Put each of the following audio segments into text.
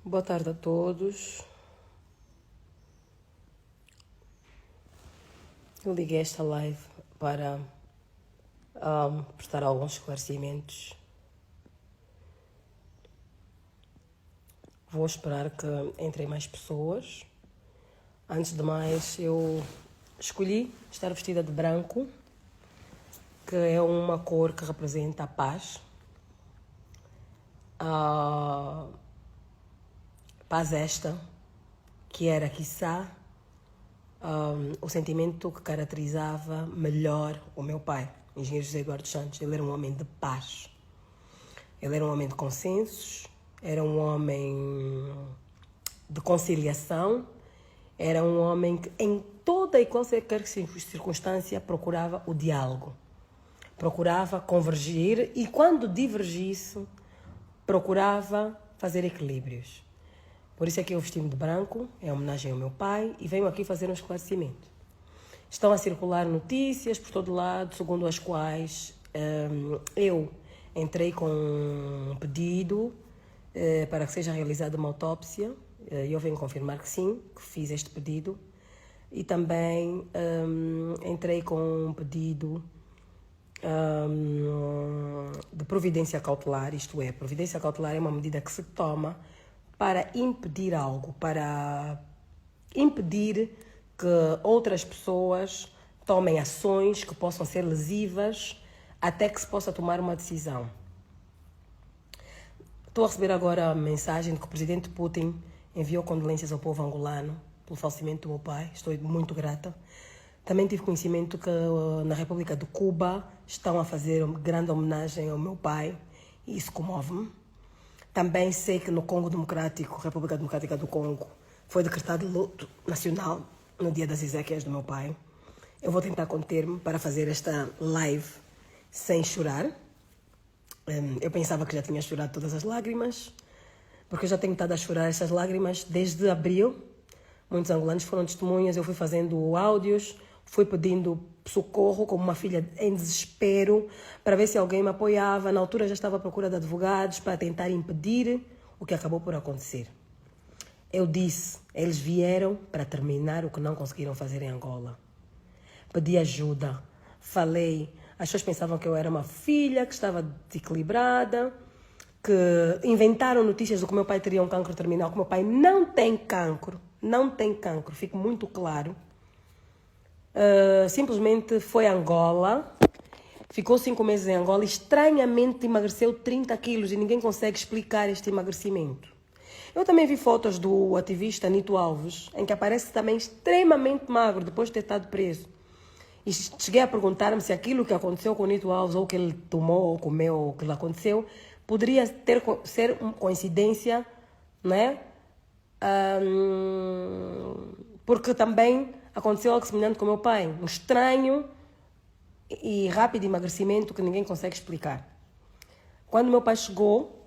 Boa tarde a todos. Eu liguei esta live para prestar alguns esclarecimentos. Vou esperar que entrem mais pessoas. Antes de mais, eu escolhi estar vestida de branco, que é uma cor que representa a paz. Paz esta, que era, quiçá, o sentimento que caracterizava melhor o meu pai, o engenheiro José Eduardo Santos. Ele era um homem de paz. Ele era um homem de consensos, era um homem de conciliação, era um homem que em toda e qualquer circunstância procurava o diálogo, procurava convergir e quando divergisse, procurava fazer equilíbrios. Por isso é que eu vesti-me de branco, é homenagem ao meu pai, e venho aqui fazer um esclarecimento. Estão a circular notícias por todo lado, segundo as quais eu entrei com um pedido para que seja realizada uma autópsia, e eu venho confirmar que sim, que fiz este pedido, e também entrei com um pedido de providência cautelar, isto é, providência cautelar é uma medida que se toma para impedir algo, para impedir que outras pessoas tomem ações que possam ser lesivas até que se possa tomar uma decisão. Estou a receber agora a mensagem de que o presidente Putin enviou condolências ao povo angolano pelo falecimento do meu pai. Estou muito grata. Também tive conhecimento que na República de Cuba estão a fazer grande homenagem ao meu pai e isso comove-me. Também sei que no Congo Democrático, República Democrática do Congo, foi decretado luto nacional no dia das exéquias do meu pai. Eu vou tentar conter-me para fazer esta live sem chorar. Eu pensava que já tinha chorado todas as lágrimas, porque eu já tenho estado a chorar essas lágrimas desde abril. Muitos angolanos foram testemunhas, eu fui fazendo áudios, fui pedindo socorro como uma filha em desespero para ver se alguém me apoiava. Na altura já estava à procura de advogados para tentar impedir o que acabou por acontecer. Eu disse, eles vieram para terminar o que não conseguiram fazer em Angola. Pedi ajuda, falei, as pessoas pensavam que eu era uma filha que estava desequilibrada, que inventaram notícias de que o meu pai teria um cancro terminal, que o meu pai não tem cancro, fica muito claro. Simplesmente foi a Angola, ficou 5 meses em Angola, estranhamente emagreceu 30 quilos e ninguém consegue explicar este emagrecimento. Eu também vi fotos do ativista Nito Alves, em que aparece também extremamente magro depois de ter estado preso. E cheguei a perguntar-me se aquilo que aconteceu com o Nito Alves, ou que ele tomou ou comeu, ou que lhe aconteceu, poderia ser uma coincidência, não é? Porque também aconteceu algo semelhante com o meu pai. Um estranho e rápido emagrecimento que ninguém consegue explicar. Quando meu pai chegou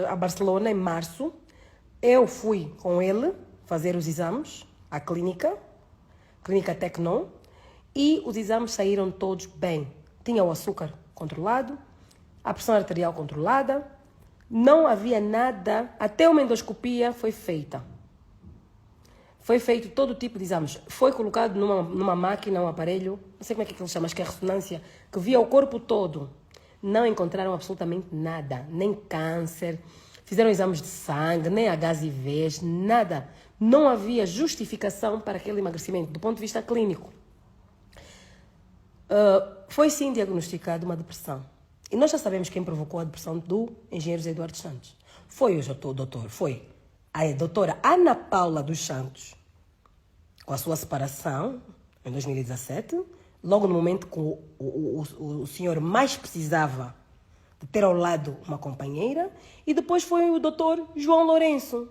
a Barcelona, em março, eu fui com ele fazer os exames à clínica Tecnon, e os exames saíram todos bem. Tinha o açúcar controlado, a pressão arterial controlada, não havia nada, até uma endoscopia foi feita. Foi feito todo tipo de exames. Foi colocado numa máquina, um aparelho, não sei como é que ele chama, acho que é ressonância, que via o corpo todo. Não encontraram absolutamente nada, nem câncer, fizeram exames de sangue, nem HIVs, nada. Não havia justificação para aquele emagrecimento, do ponto de vista clínico. Foi sim diagnosticada uma depressão. E nós já sabemos quem provocou a depressão do engenheiro José Eduardo Santos. Foi a doutora Ana Paula dos Santos, com a sua separação, em 2017, logo no momento que o senhor mais precisava de ter ao lado uma companheira, e depois foi o doutor João Lourenço,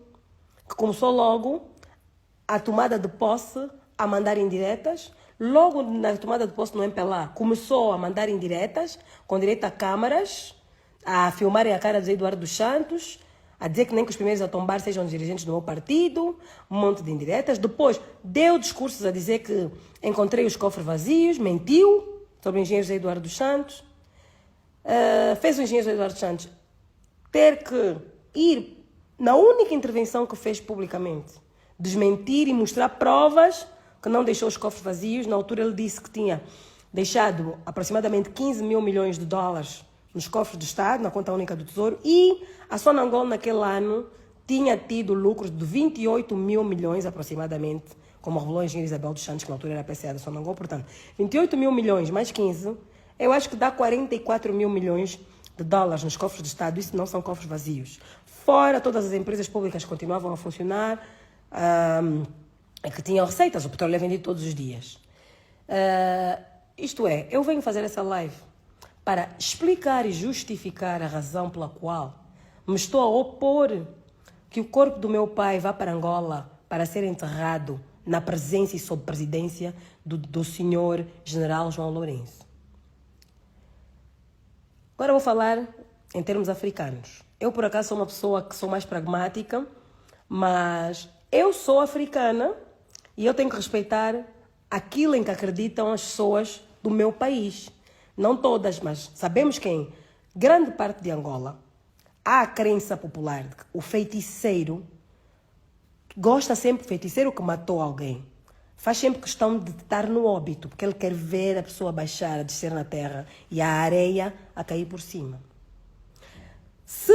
que começou logo a tomada de posse a mandar indiretas. Logo na tomada de posse no MPLA, começou a mandar indiretas, com direito a câmaras, a filmarem a cara de José Eduardo dos Santos, a dizer que nem que os primeiros a tombar sejam os dirigentes do meu partido, um monte de indiretas. Depois deu discursos a dizer que encontrei os cofres vazios, mentiu sobre o engenheiro José Eduardo dos Santos. Fez o engenheiro José Eduardo dos Santos ter que ir na única intervenção que fez publicamente, desmentir e mostrar provas que não deixou os cofres vazios. Na altura ele disse que tinha deixado aproximadamente 15 mil milhões de dólares nos cofres do Estado, na conta única do Tesouro, e a Sonangol naquele ano tinha tido lucros de 28 mil milhões aproximadamente, como revelou a engenheira Isabel dos Santos, que na altura era a PCA da Sonangol. Portanto, 28 mil milhões mais 15, eu acho que dá 44 mil milhões de dólares nos cofres do Estado. Isso não são cofres vazios. Fora todas as empresas públicas que continuavam a funcionar, que tinham receitas, o petróleo é vendido todos os dias. Isto é, eu venho fazer essa live para explicar e justificar a razão pela qual me estou a opor que o corpo do meu pai vá para Angola para ser enterrado na presença e sob presidência do senhor general João Lourenço. Agora vou falar em termos africanos. Eu, por acaso, sou uma pessoa que sou mais pragmática, mas eu sou africana e eu tenho que respeitar aquilo em que acreditam as pessoas do meu país. Não todas, mas sabemos que em grande parte de Angola há a crença popular de que o feiticeiro gosta sempre, o feiticeiro que matou alguém, faz sempre questão de estar no óbito, porque ele quer ver a pessoa baixar, a descer na terra e a areia a cair por cima. Se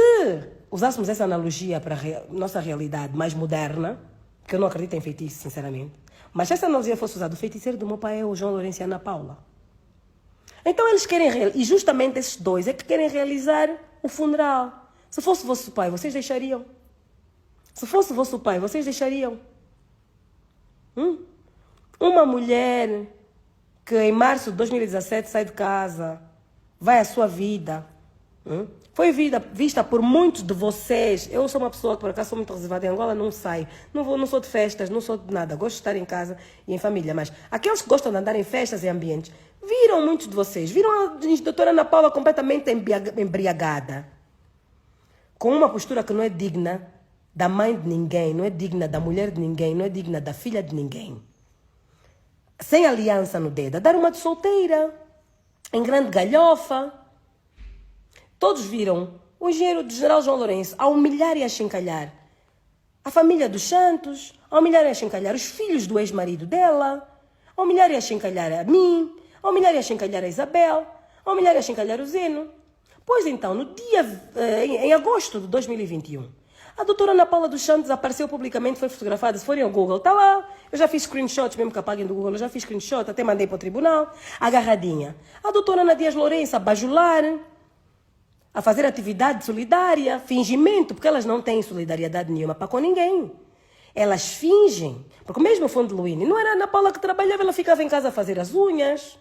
usássemos essa analogia para a nossa realidade mais moderna, que eu não acredito em feitiço, sinceramente, mas se essa analogia fosse usada, o feiticeiro do meu pai é o João Lourenço e a Ana Paula. Então eles querem, e justamente esses dois é que querem realizar o funeral. Se fosse vosso pai, vocês deixariam? Se fosse vosso pai, vocês deixariam? Uma mulher que em março de 2017 sai de casa, vai à sua vida, foi vista por muitos de vocês. Eu sou uma pessoa que por acaso sou muito reservada em Angola, não saio, não sou de festas, não sou de nada, gosto de estar em casa e em família, mas aqueles que gostam de andar em festas e ambientes, viram muitos de vocês, viram a doutora Ana Paula completamente embriagada, com uma postura que não é digna da mãe de ninguém, não é digna da mulher de ninguém, não é digna da filha de ninguém. Sem aliança no dedo, a dar uma de solteira, em grande galhofa. Todos viram o engenheiro do general João Lourenço a humilhar e a chincalhar a família dos Santos, a humilhar e a chincalhar os filhos do ex-marido dela, a humilhar e a chincalhar a mim, a humilhar e a chincalhar a Isabel, a humilhar e a chincalhar o Zeno. Pois então, em agosto de 2021, a doutora Ana Paula dos Santos apareceu publicamente, foi fotografada. Se forem ao Google, está lá. Eu já fiz screenshots, mesmo que apaguem do Google, eu já fiz screenshot, até mandei para o tribunal, agarradinha. A doutora Ana Dias Lourenço a bajular, a fazer atividade solidária, fingimento, porque elas não têm solidariedade nenhuma para com ninguém. Elas fingem, porque mesmo o Fundo Luini, não era a Ana Paula que trabalhava, ela ficava em casa a fazer as unhas.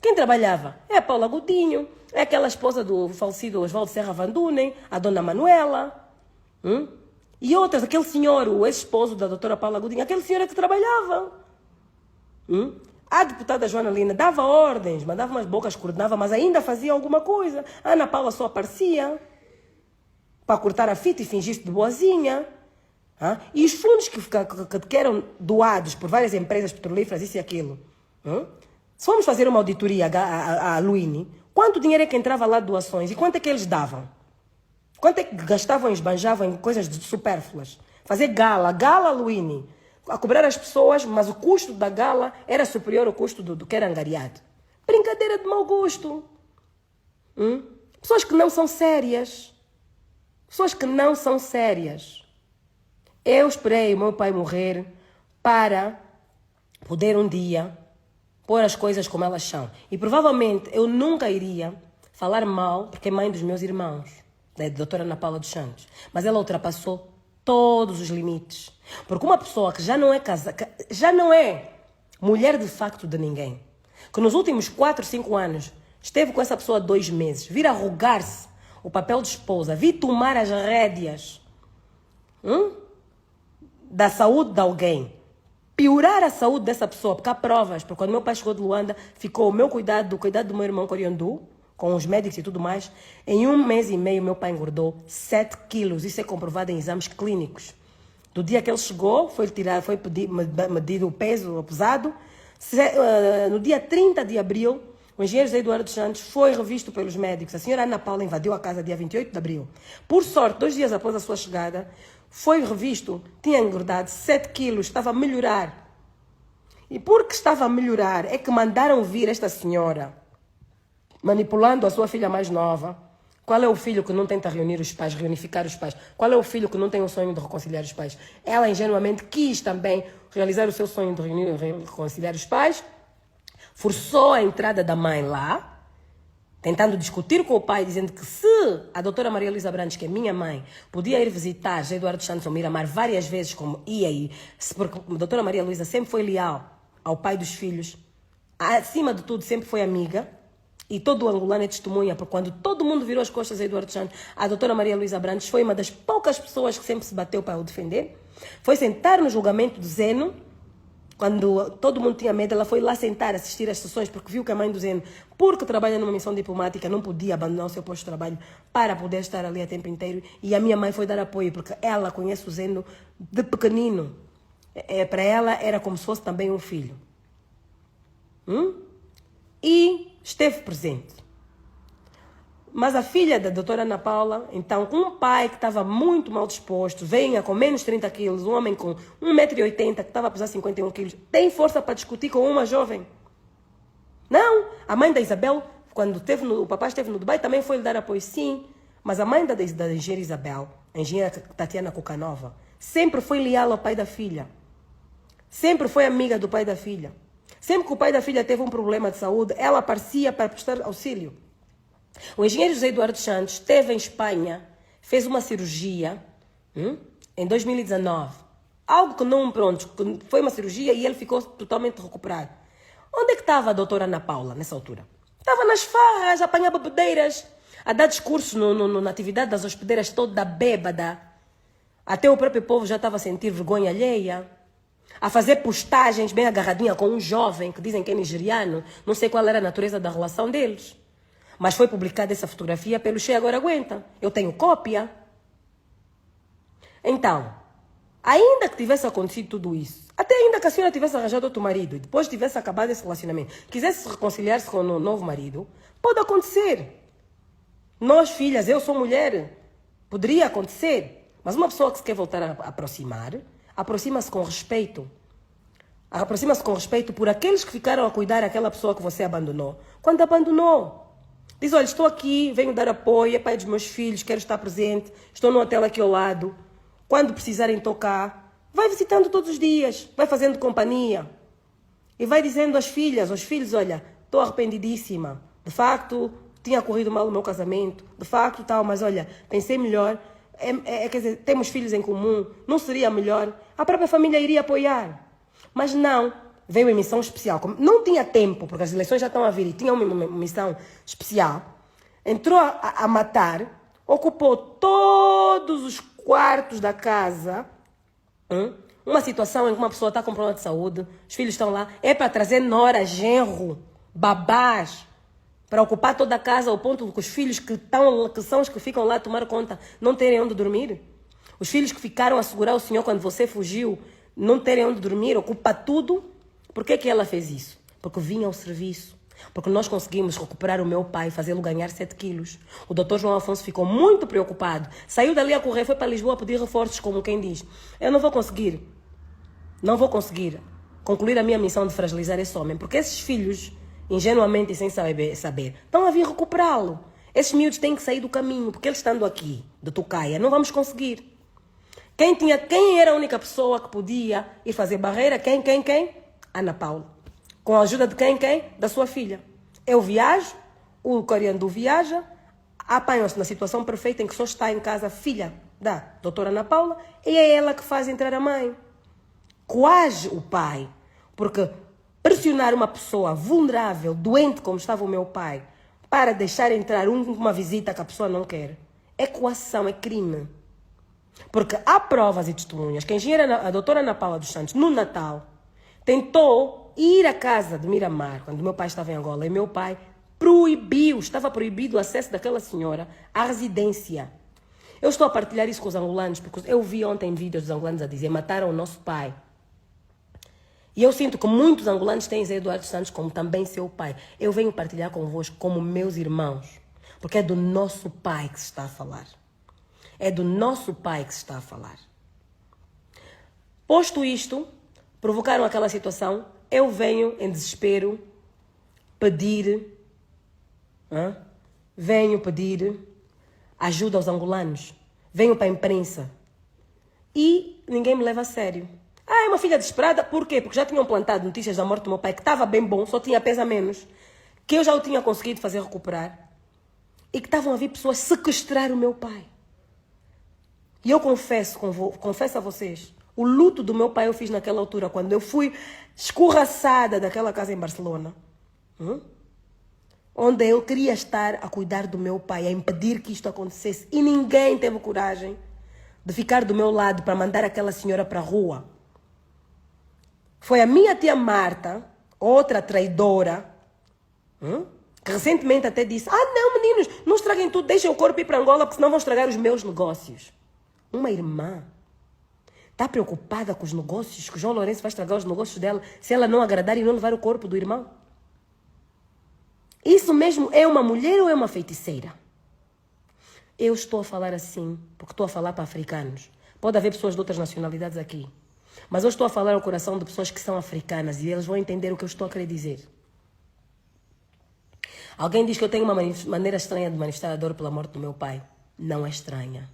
Quem trabalhava? É a Paula Godinho, é aquela esposa do falecido Oswaldo Serra Van Dunen, a dona Manuela. E outras, aquele senhor, o ex-esposo da doutora Paula Godinho, aquele senhor é que trabalhava. A deputada Joana Lina dava ordens, mandava umas bocas, coordenava, mas ainda fazia alguma coisa. A Ana Paula só aparecia para cortar a fita e fingir-se de boazinha. E os fundos que eram doados por várias empresas petrolíferas, isso e aquilo. Se formos fazer uma auditoria à Luini, quanto dinheiro é que entrava lá de doações e quanto é que eles davam? Quanto é que gastavam e esbanjavam em coisas supérfluas? Fazer gala Luini, a cobrar as pessoas, mas o custo da gala era superior ao custo do que era angariado. Brincadeira de mau gosto. Pessoas que não são sérias. Pessoas que não são sérias. Eu esperei o meu pai morrer para poder um dia pôr as coisas como elas são. E provavelmente eu nunca iria falar mal, porque é mãe dos meus irmãos, da doutora Ana Paula dos Santos. Mas ela ultrapassou todos os limites. Porque uma pessoa que já não é casada, já não é mulher de facto de ninguém, que nos últimos 4, 5 anos esteve com essa pessoa 2 meses, vir arrogar-se o papel de esposa, vir tomar as rédeas da saúde de alguém, piorar a saúde dessa pessoa, porque há provas, porque quando meu pai chegou de Luanda, ficou o meu cuidado do meu irmão Coriandu, com os médicos e tudo mais. Em 1 mês e meio, meu pai engordou 7 quilos. Isso é comprovado em exames clínicos. Do dia que ele chegou, foi medido o peso pesado. No dia 30 de abril, o engenheiro José Eduardo dos Santos foi revisto pelos médicos. A senhora Ana Paula invadiu a casa dia 28 de abril. Por sorte, 2 dias após a sua chegada, foi revisto, tinha engordado 7 quilos, estava a melhorar. E porque estava a melhorar, é que mandaram vir esta senhora, manipulando a sua filha mais nova. Qual é o filho que não tenta reunir os pais, reunificar os pais? Qual é o filho que não tem o sonho de reconciliar os pais? Ela ingenuamente quis também realizar o seu sonho de reunir, reconciliar os pais, forçou a entrada da mãe lá, tentando discutir com o pai, dizendo que se a doutora Maria Luísa Brandes, que é minha mãe, podia ir visitar José Eduardo dos Santos ao Miramar várias vezes, como ia ir, porque a doutora Maria Luísa sempre foi leal ao pai dos filhos, acima de tudo sempre foi amiga, e todo o angolano é testemunha, porque quando todo mundo virou as costas a Eduardo dos Santos, a doutora Maria Luísa Brandes foi uma das poucas pessoas que sempre se bateu para o defender, foi sentar no julgamento do Zeno, quando todo mundo tinha medo, ela foi lá sentar, assistir às sessões, porque viu que a mãe do Zeno, porque trabalha numa missão diplomática, não podia abandonar o seu posto de trabalho para poder estar ali a tempo inteiro, e a minha mãe foi dar apoio, porque ela conhece o Zeno de pequenino. Para ela era como se fosse também um filho. E esteve presente. Mas a filha da doutora Ana Paula, então, com um pai que estava muito mal disposto, venha com menos 30 quilos, um homem com 1,80 m, que estava a pesar 51 quilos, tem força para discutir com uma jovem? Não! A mãe da Isabel, quando o papai esteve no Dubai, também foi lhe dar apoio, sim. Mas a mãe da engenheira Isabel, a engenheira Tatiana Cucanova, sempre foi leal ao pai da filha. Sempre foi amiga do pai da filha. Sempre que o pai da filha teve um problema de saúde, ela aparecia para prestar auxílio. O engenheiro José Eduardo dos Santos esteve em Espanha, fez uma cirurgia em 2019. Algo que não, pronto, foi uma cirurgia e ele ficou totalmente recuperado. Onde é que estava a doutora Ana Paula nessa altura? Estava nas farras, a apanhar bebedeiras, a dar discurso na atividade das hospedeiras toda bêbada. Até o próprio povo já estava a sentir vergonha alheia. A fazer postagens bem agarradinha com um jovem que dizem que é nigeriano. Não sei qual era a natureza da relação deles. Mas foi publicada essa fotografia pelo Che Agora Aguenta. Eu tenho cópia. Então, ainda que tivesse acontecido tudo isso, até ainda que a senhora tivesse arranjado outro marido e depois tivesse acabado esse relacionamento, quisesse reconciliar-se com o novo marido, pode acontecer. Nós, filhas, eu sou mulher, poderia acontecer. Mas uma pessoa que se quer voltar a aproximar, aproxima-se com respeito. Aproxima-se com respeito por aqueles que ficaram a cuidar daquela pessoa que você abandonou. Quando abandonou, diz, olha, estou aqui, venho dar apoio, é pai dos meus filhos, quero estar presente, estou no hotel aqui ao lado. Quando precisarem tocar, vai visitando todos os dias, vai fazendo companhia. E vai dizendo às filhas, aos filhos, olha, estou arrependidíssima. De facto, tinha corrido mal o meu casamento. De facto, tal, mas olha, pensei melhor. Quer dizer, temos filhos em comum, não seria melhor? A própria família iria apoiar. Mas não, veio em missão especial. Não tinha tempo, porque as eleições já estão a vir e tinha uma missão especial. Entrou a matar, ocupou todos os quartos da casa. Uma situação em que uma pessoa está com problema de saúde, os filhos estão lá, é para trazer nora, genro, babás, para ocupar toda a casa, ao ponto que os filhos que são os que ficam lá a tomar conta não terem onde dormir. Os filhos que ficaram a segurar o senhor quando você fugiu, não terem onde dormir, ocupa tudo. Por que ela fez isso? Porque vinha ao serviço. Porque nós conseguimos recuperar o meu pai, fazê-lo ganhar 7 quilos. O doutor João Afonso ficou muito preocupado. Saiu dali a correr, foi para Lisboa pedir reforços, como quem diz. Eu não vou conseguir concluir a minha missão de fragilizar esse homem. Porque esses filhos, ingenuamente e sem saber, estão a vir recuperá-lo. Esses miúdos têm que sair do caminho, porque eles estando aqui, de Tucaia, não vamos conseguir. Quem era a única pessoa que podia ir fazer barreira? Quem? Ana Paula. Com a ajuda de quem? Da sua filha. Eu viajo, o coreano viaja, apanham-se na situação perfeita em que só está em casa a filha da doutora Ana Paula e é ela que faz entrar a mãe. Coage o pai, porque pressionar uma pessoa vulnerável, doente como estava o meu pai, para deixar entrar uma visita que a pessoa não quer, é coação, é crime. Porque há provas e testemunhas que a doutora Ana Paula dos Santos, no Natal, tentou ir à casa de Miramar, quando meu pai estava em Angola, e meu pai estava proibido o acesso daquela senhora à residência. Eu estou a partilhar isso com os angolanos, porque eu vi ontem vídeos dos angolanos a dizer, mataram o nosso pai. E eu sinto que muitos angolanos têm Zé Eduardo Santos como também seu pai. Eu venho partilhar convosco como meus irmãos, porque é do nosso pai que se está a falar. É do nosso pai que se está a falar. Posto isto, provocaram aquela situação, eu venho em desespero pedir, venho pedir ajuda aos angolanos, venho para a imprensa e ninguém me leva a sério. Ah, é uma filha desesperada, por quê? Porque já tinham plantado notícias da morte do meu pai, que estava bem bom, só tinha peso a menos, que eu já o tinha conseguido fazer recuperar e que estavam a vir pessoas sequestrar o meu pai. E eu confesso a vocês, o luto do meu pai eu fiz naquela altura, quando eu fui escorraçada daquela casa em Barcelona, onde eu queria estar a cuidar do meu pai, a impedir que isto acontecesse. E ninguém teve coragem de ficar do meu lado para mandar aquela senhora para a rua. Foi a minha tia Marta, outra traidora, que recentemente até disse, não meninos, não estraguem tudo, deixem o corpo ir para Angola, porque senão vão estragar os meus negócios. Uma irmã está preocupada com os negócios, que o João Lourenço vai estragar os negócios dela, se ela não agradar e não levar o corpo do irmão. Isso mesmo é uma mulher ou é uma feiticeira? Eu estou a falar assim, porque estou a falar para africanos. Pode haver pessoas de outras nacionalidades aqui. Mas eu estou a falar ao coração de pessoas que são africanas e eles vão entender o que eu estou a querer dizer. Alguém diz que eu tenho uma maneira estranha de manifestar a dor pela morte do meu pai. Não é estranha.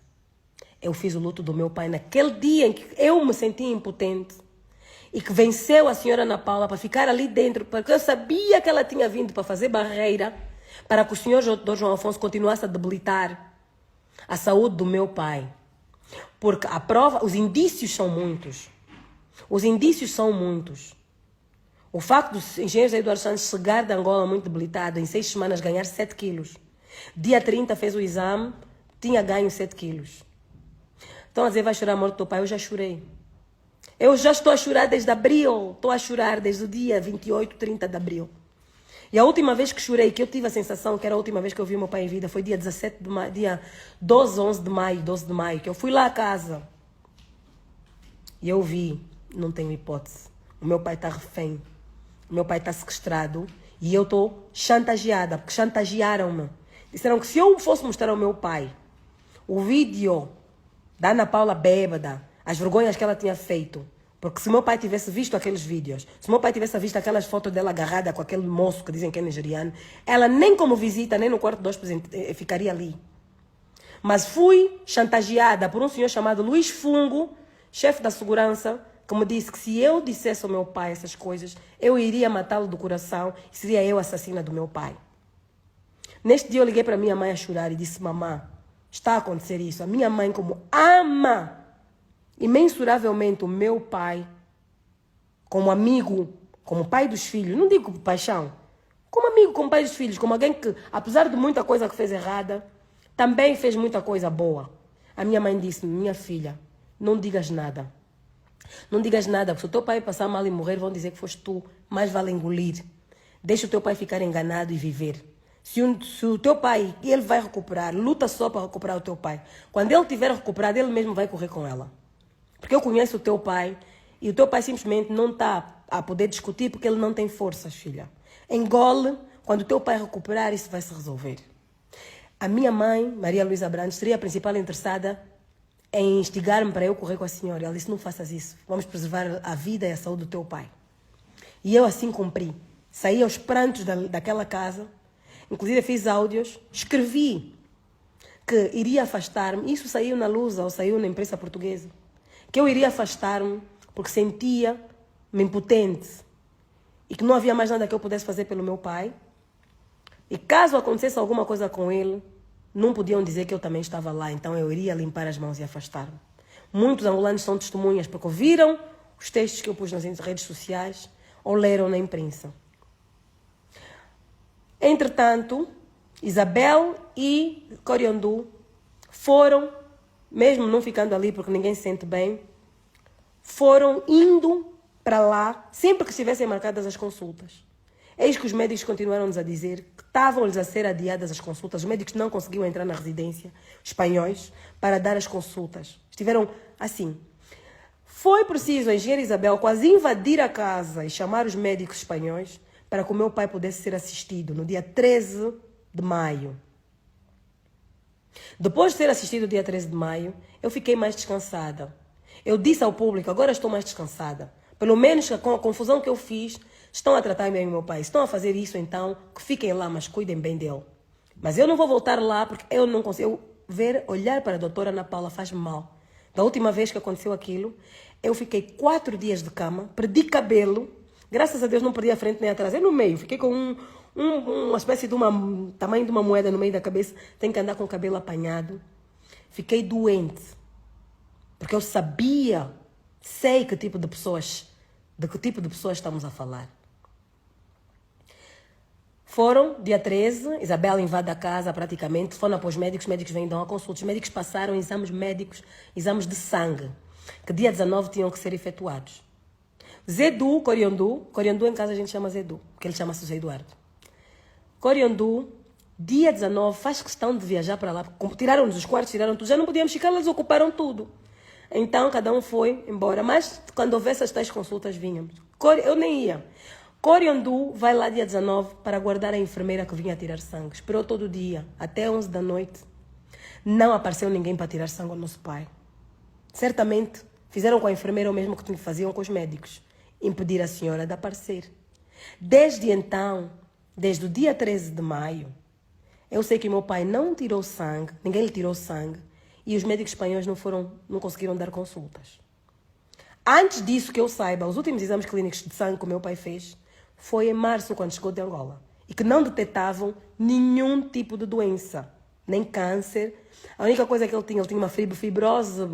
Eu fiz o luto do meu pai naquele dia em que eu me senti impotente e que venceu a senhora Ana Paula para ficar ali dentro, porque eu sabia que ela tinha vindo para fazer barreira para que o senhor Dr. João Afonso continuasse a debilitar a saúde do meu pai. Porque a prova, os indícios são muitos. Os indícios são muitos. O facto do engenheiro Zé Eduardo Santos chegar de Angola muito debilitado, em 6 semanas ganhar 7 quilos. Dia 30 fez o exame, tinha ganho 7 quilos. Estão a dizer, vai chorar a morte do teu pai? Eu já chorei. Eu já estou a chorar desde abril. Estou a chorar desde o dia 28, 30 de abril. E a última vez que chorei, que eu tive a sensação que era a última vez que eu vi meu pai em vida, foi dia 17 de maio, dia 12 de maio, que eu fui lá à casa. E eu vi, não tenho hipótese. O meu pai está refém. O meu pai está sequestrado. E eu estou chantageada, porque chantagearam-me. Disseram que se eu fosse mostrar ao meu pai o vídeo da Ana Paula bêbada, as vergonhas que ela tinha feito, porque se meu pai tivesse visto aqueles vídeos, se meu pai tivesse visto aquelas fotos dela agarrada com aquele moço que dizem que é nigeriano, ela nem como visita, nem no quarto de hóspedes ficaria ali. Mas fui chantageada por um senhor chamado Luís Fungo, chefe da segurança, que me disse que se eu dissesse ao meu pai essas coisas, eu iria matá-lo do coração e seria eu a assassina do meu pai. Neste dia eu liguei para minha mãe a chorar e disse, mamãe, está a acontecer isso. A minha mãe, como ama imensuravelmente o meu pai, como amigo, como pai dos filhos, não digo paixão, como amigo, como pai dos filhos, como alguém que, apesar de muita coisa que fez errada, também fez muita coisa boa. A minha mãe disse, minha filha, não digas nada. Não digas nada, porque se o teu pai passar mal e morrer, vão dizer que foste tu, mais vale engolir. Deixa o teu pai ficar enganado e viver. Se o teu pai, ele vai recuperar, luta só para recuperar o teu pai. Quando ele tiver recuperado, ele mesmo vai correr com ela. Porque eu conheço o teu pai e o teu pai simplesmente não está a poder discutir porque ele não tem forças, filha. Engole, quando o teu pai recuperar, isso vai se resolver. A minha mãe, Maria Luísa Brandes, seria a principal interessada em instigar-me para eu correr com a senhora. Ela disse, não faças isso, vamos preservar a vida e a saúde do teu pai. E eu assim cumpri. Saí aos prantos daquela casa, inclusive fiz áudios, escrevi que iria afastar-me, isso saiu na Lusa ou saiu na imprensa portuguesa, que eu iria afastar-me porque sentia-me impotente e que não havia mais nada que eu pudesse fazer pelo meu pai. E caso acontecesse alguma coisa com ele, não podiam dizer que eu também estava lá, então eu iria limpar as mãos e afastar-me. Muitos angolanos são testemunhas porque ouviram os textos que eu pus nas redes sociais ou leram na imprensa. Entretanto, Isabel e Coriandu foram, mesmo não ficando ali porque ninguém se sente bem, foram indo para lá sempre que estivessem marcadas as consultas. Eis que os médicos continuaram-nos a dizer que estavam-lhes a ser adiadas as consultas. Os médicos não conseguiam entrar na residência, espanhóis, para dar as consultas. Estiveram assim. Foi preciso a engenheira Isabel quase invadir a casa e chamar os médicos espanhóis para que o meu pai pudesse ser assistido no dia 13 de maio. Depois de ser assistido dia 13 de maio, eu fiquei mais descansada. Eu disse ao público, agora estou mais descansada. Pelo menos com a confusão que eu fiz, estão a tratar bem o meu pai. Estão a fazer isso, então, que fiquem lá, mas cuidem bem dele. Mas eu não vou voltar lá porque eu não consigo olhar para a doutora Ana Paula faz-me mal. Da última vez que aconteceu aquilo, eu fiquei 4 dias de cama, perdi cabelo. Graças a Deus não perdi a frente nem atrás. Eu no meio, fiquei com uma espécie de tamanho de uma moeda no meio da cabeça. Tenho que andar com o cabelo apanhado. Fiquei doente. Porque eu sei de que tipo de pessoas estamos a falar. Foram, dia 13, Isabel invade a casa praticamente, foram para os médicos vêm dar uma consulta. Os médicos passaram exames médicos, exames de sangue, que dia 19 tinham que ser efetuados. Zedu, Coriandu em casa a gente chama Zedu, porque ele chama-se José Eduardo. Coriandu, dia 19, faz questão de viajar para lá, tiraram-nos os quartos, tiraram tudo, já não podíamos ficar, eles ocuparam tudo. Então, cada um foi embora, mas quando houvesse as tais consultas, vínhamos. Eu nem ia. Coriandu vai lá dia 19 para guardar a enfermeira que vinha tirar sangue. Esperou todo dia, até 11 da noite. Não apareceu ninguém para tirar sangue ao nosso pai. Certamente fizeram com a enfermeira o mesmo que faziam com os médicos. Impedir a senhora de aparecer. Desde então, desde o dia 13 de maio, eu sei que meu pai não tirou sangue, ninguém lhe tirou sangue, e os médicos espanhóis não conseguiram dar consultas. Antes disso, que eu saiba, os últimos exames clínicos de sangue que o meu pai fez foi em março, quando chegou de Angola. E que não detectavam nenhum tipo de doença, nem câncer. A única coisa que ele tinha uma fibrose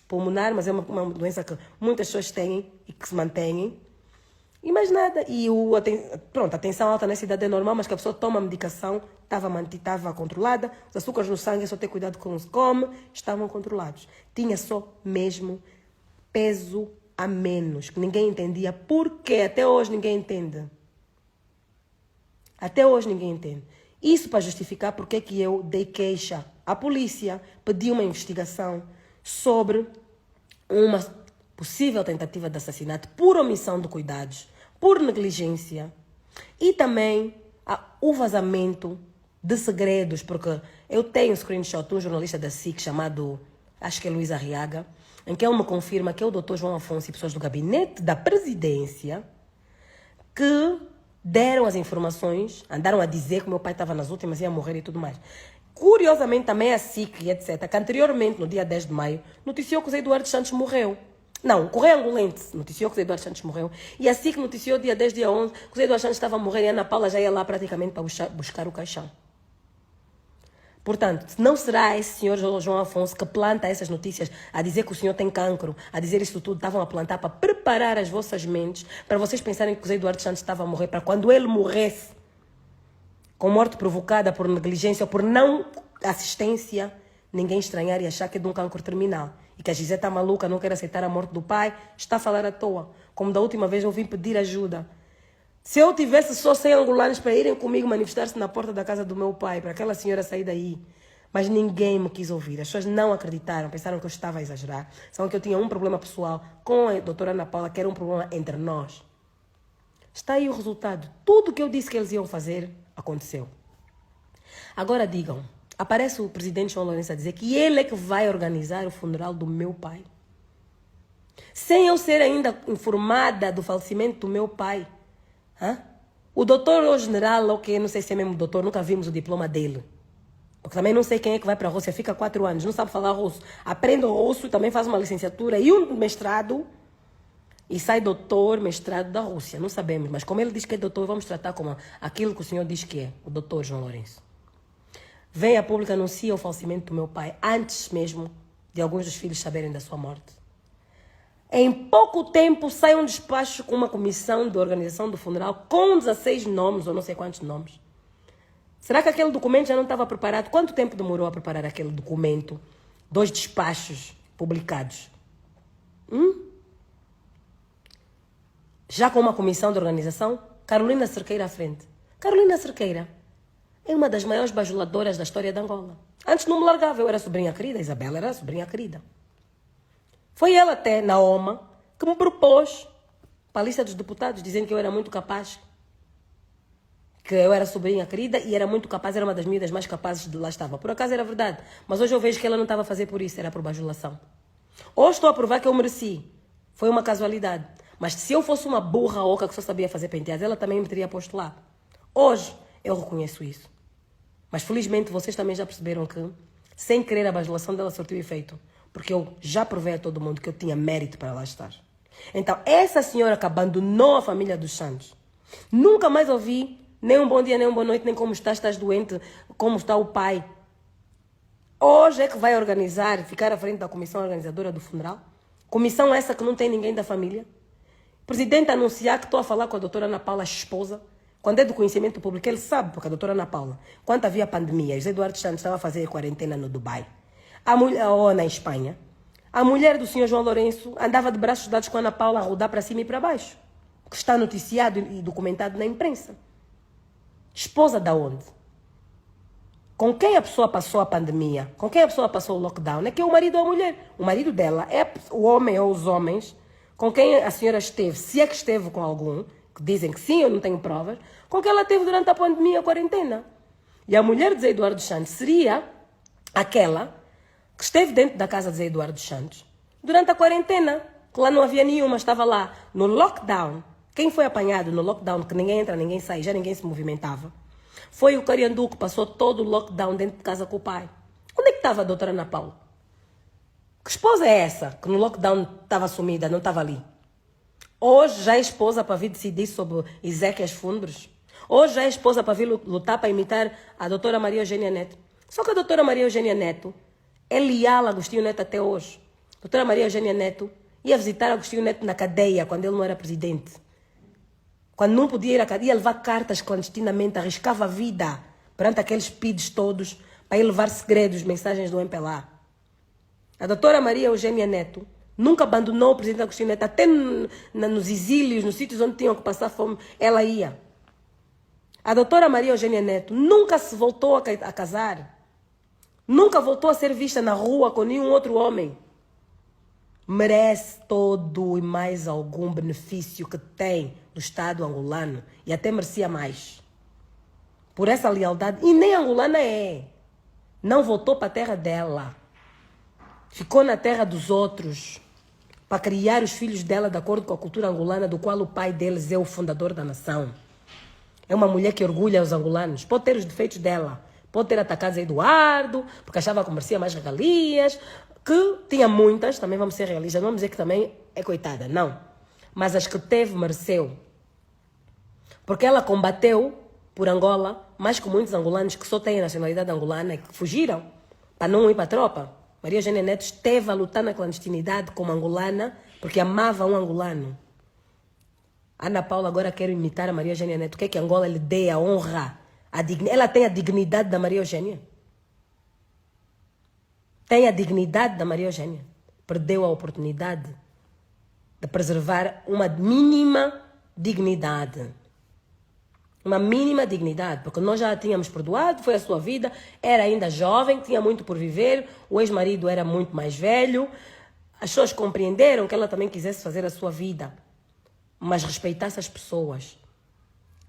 pulmonar, mas é uma doença que muitas pessoas têm e que se mantêm. E mais nada. E a tensão alta nessa idade é normal, mas que a pessoa toma a medicação, estava controlada. Os açúcares no sangue, é só ter cuidado com os come, estavam controlados. Tinha só mesmo peso a menos, que ninguém entendia por quê. Até hoje ninguém entende. Até hoje ninguém entende. Isso para justificar porque que eu dei queixa à polícia, pedi uma investigação sobre uma possível tentativa de assassinato por omissão de cuidados, por negligência e também o vazamento de segredos, porque eu tenho um screenshot de um jornalista da SIC chamado, acho que é Luís Arriaga, em que ele me confirma que é o Dr. João Afonso e pessoas do gabinete da presidência que deram as informações, andaram a dizer que meu pai estava nas últimas, ia morrer e tudo mais. Curiosamente, também a SIC e etc., que anteriormente, no dia 10 de maio, noticiou que o Zé Eduardo Santos morreu. Não, o Correio Angolense noticiou que o Zé Eduardo Santos morreu. E a SIC noticiou dia 10, dia 11, que o Zé Eduardo Santos estava a morrer e a Ana Paula já ia lá praticamente para buscar o caixão. Portanto, não será esse senhor João Afonso que planta essas notícias a dizer que o senhor tem cancro, a dizer isso tudo, estavam a plantar para preparar as vossas mentes, para vocês pensarem que o Zé Eduardo Santos estava a morrer, para quando ele morresse, com morte provocada por negligência ou por não assistência, ninguém estranhar e achar que é de um cancro terminal. E que a Gisele está maluca, não quer aceitar a morte do pai, está a falar à toa. Como da última vez eu vim pedir ajuda. Se eu tivesse só 100 angolanos para irem comigo manifestar-se na porta da casa do meu pai, para aquela senhora sair daí, mas ninguém me quis ouvir. As pessoas não acreditaram, pensaram que eu estava a exagerar. Sabiam que eu tinha um problema pessoal com a doutora Ana Paula, que era um problema entre nós. Está aí o resultado. Tudo que eu disse que eles iam fazer, aconteceu. Agora digam, aparece o presidente João Lourenço a dizer que ele é que vai organizar o funeral do meu pai. Sem eu ser ainda informada do falecimento do meu pai. O doutor ou general, ok, não sei se é mesmo doutor, nunca vimos o diploma dele. Porque também não sei quem é que vai para a Rússia, fica 4 anos, não sabe falar russo. Aprende o russo, também faz uma licenciatura e um mestrado e sai doutor, mestrado da Rússia. Não sabemos, mas como ele diz que é doutor, vamos tratar como aquilo que o senhor diz que é, o doutor João Lourenço. Vem a pública, anuncia o falecimento do meu pai, antes mesmo de alguns dos filhos saberem da sua morte. Em pouco tempo sai um despacho com uma comissão de organização do funeral com 16 nomes, ou não sei quantos nomes. Será que aquele documento já não estava preparado? Quanto tempo demorou a preparar aquele documento? 2 despachos publicados. Já com uma comissão de organização, Carolina Cerqueira à frente. Carolina Cerqueira é uma das maiores bajuladoras da história de Angola. Antes não me largava, eu era sobrinha querida, Isabela era sobrinha querida. Foi ela até, Naoma, que me propôs para a lista dos deputados, dizendo que eu era muito capaz, que eu era sobrinha querida e era muito capaz, era uma das miúdas mais capazes de lá estava. Por acaso era verdade, mas hoje eu vejo que ela não estava a fazer por isso, era por bajulação. Hoje estou a provar que eu mereci, foi uma casualidade. Mas se eu fosse uma burra oca que só sabia fazer penteados, ela também me teria posto lá. Hoje eu reconheço isso. Mas felizmente vocês também já perceberam que, sem querer, a bajulação dela surtiu efeito. Porque eu já provei a todo mundo que eu tinha mérito para lá estar. Então, essa senhora que abandonou a família dos Santos, nunca mais ouvi nem um bom dia, nem uma boa noite, nem como estás doente, como está o pai. Hoje é que vai organizar, ficar à frente da comissão organizadora do funeral. Comissão essa que não tem ninguém da família. Presidente anunciar que estou a falar com a doutora Ana Paula, esposa. Quando é do conhecimento público, ele sabe, porque a doutora Ana Paula, quando havia pandemia, José Eduardo Santos estava a fazer quarentena no Dubai, ou na Espanha, a mulher do senhor João Lourenço andava de braços dados com a Ana Paula a rodar para cima e para baixo, que está noticiado e documentado na imprensa. Esposa da onde? Com quem a pessoa passou a pandemia? Com quem a pessoa passou o lockdown? É que é o marido ou a mulher. O marido dela é o homem ou os homens com quem a senhora esteve, se é que esteve com algum, que dizem que sim, eu não tenho provas, com quem ela teve durante a pandemia, a quarentena. E a mulher de Zé Eduardo Santos seria aquela que esteve dentro da casa de Zé Eduardo Santos durante a quarentena, que lá não havia nenhuma, estava lá no lockdown. Quem foi apanhado no lockdown, que ninguém entra, ninguém sai, já ninguém se movimentava, foi o Cariandu que passou todo o lockdown dentro de casa com o pai. Onde é que estava a doutora Ana Paula? Que esposa é essa que no lockdown estava sumida, não estava ali? Hoje já é esposa para vir decidir sobre Ezequias Fundres. Hoje já é esposa para vir lutar para imitar a doutora Maria Eugênia Neto. Só que a doutora Maria Eugênia Neto é leal a Agostinho Neto até hoje. A doutora Maria Eugênia Neto ia visitar Agostinho Neto na cadeia quando ele não era presidente. Quando não podia ir à cadeia, ia levar cartas clandestinamente, arriscava a vida perante aqueles PIDs todos para ir levar segredos, mensagens do MPLA. A doutora Maria Eugênia Neto nunca abandonou o presidente Agostinho Neto, até nos exílios, nos sítios onde tinham que passar fome, ela ia. A doutora Maria Eugênia Neto nunca se voltou a casar, nunca voltou a ser vista na rua com nenhum outro homem. Merece todo e mais algum benefício que tem do Estado angolano, e até merecia mais. Por essa lealdade, e nem angolana é. Não voltou para a terra dela. Ficou na terra dos outros para criar os filhos dela de acordo com a cultura angolana, do qual o pai deles é o fundador da nação. É uma mulher que orgulha os angolanos. Pode ter os defeitos dela. Pode ter atacado Zé Eduardo, porque achava que merecia mais regalias, que tinha muitas, também vamos ser realistas, não vamos dizer que também é coitada, não. Mas as que teve, mereceu. Porque ela combateu por Angola, mais que muitos angolanos que só têm a nacionalidade angolana e que fugiram para não ir para a tropa. Maria Eugênia Neto esteve a lutar na clandestinidade como angolana, porque amava um angolano. Ana Paula agora quer imitar a Maria Eugênia Neto. Quer que Angola lhe dê a honra, ela tem a dignidade da Maria Eugênia. Tem a dignidade da Maria Eugênia. Perdeu a oportunidade de preservar uma mínima dignidade. Uma mínima dignidade, porque nós já a tínhamos perdoado, foi a sua vida, era ainda jovem, tinha muito por viver, o ex-marido era muito mais velho, as pessoas compreenderam que ela também quisesse fazer a sua vida, mas respeitasse as pessoas.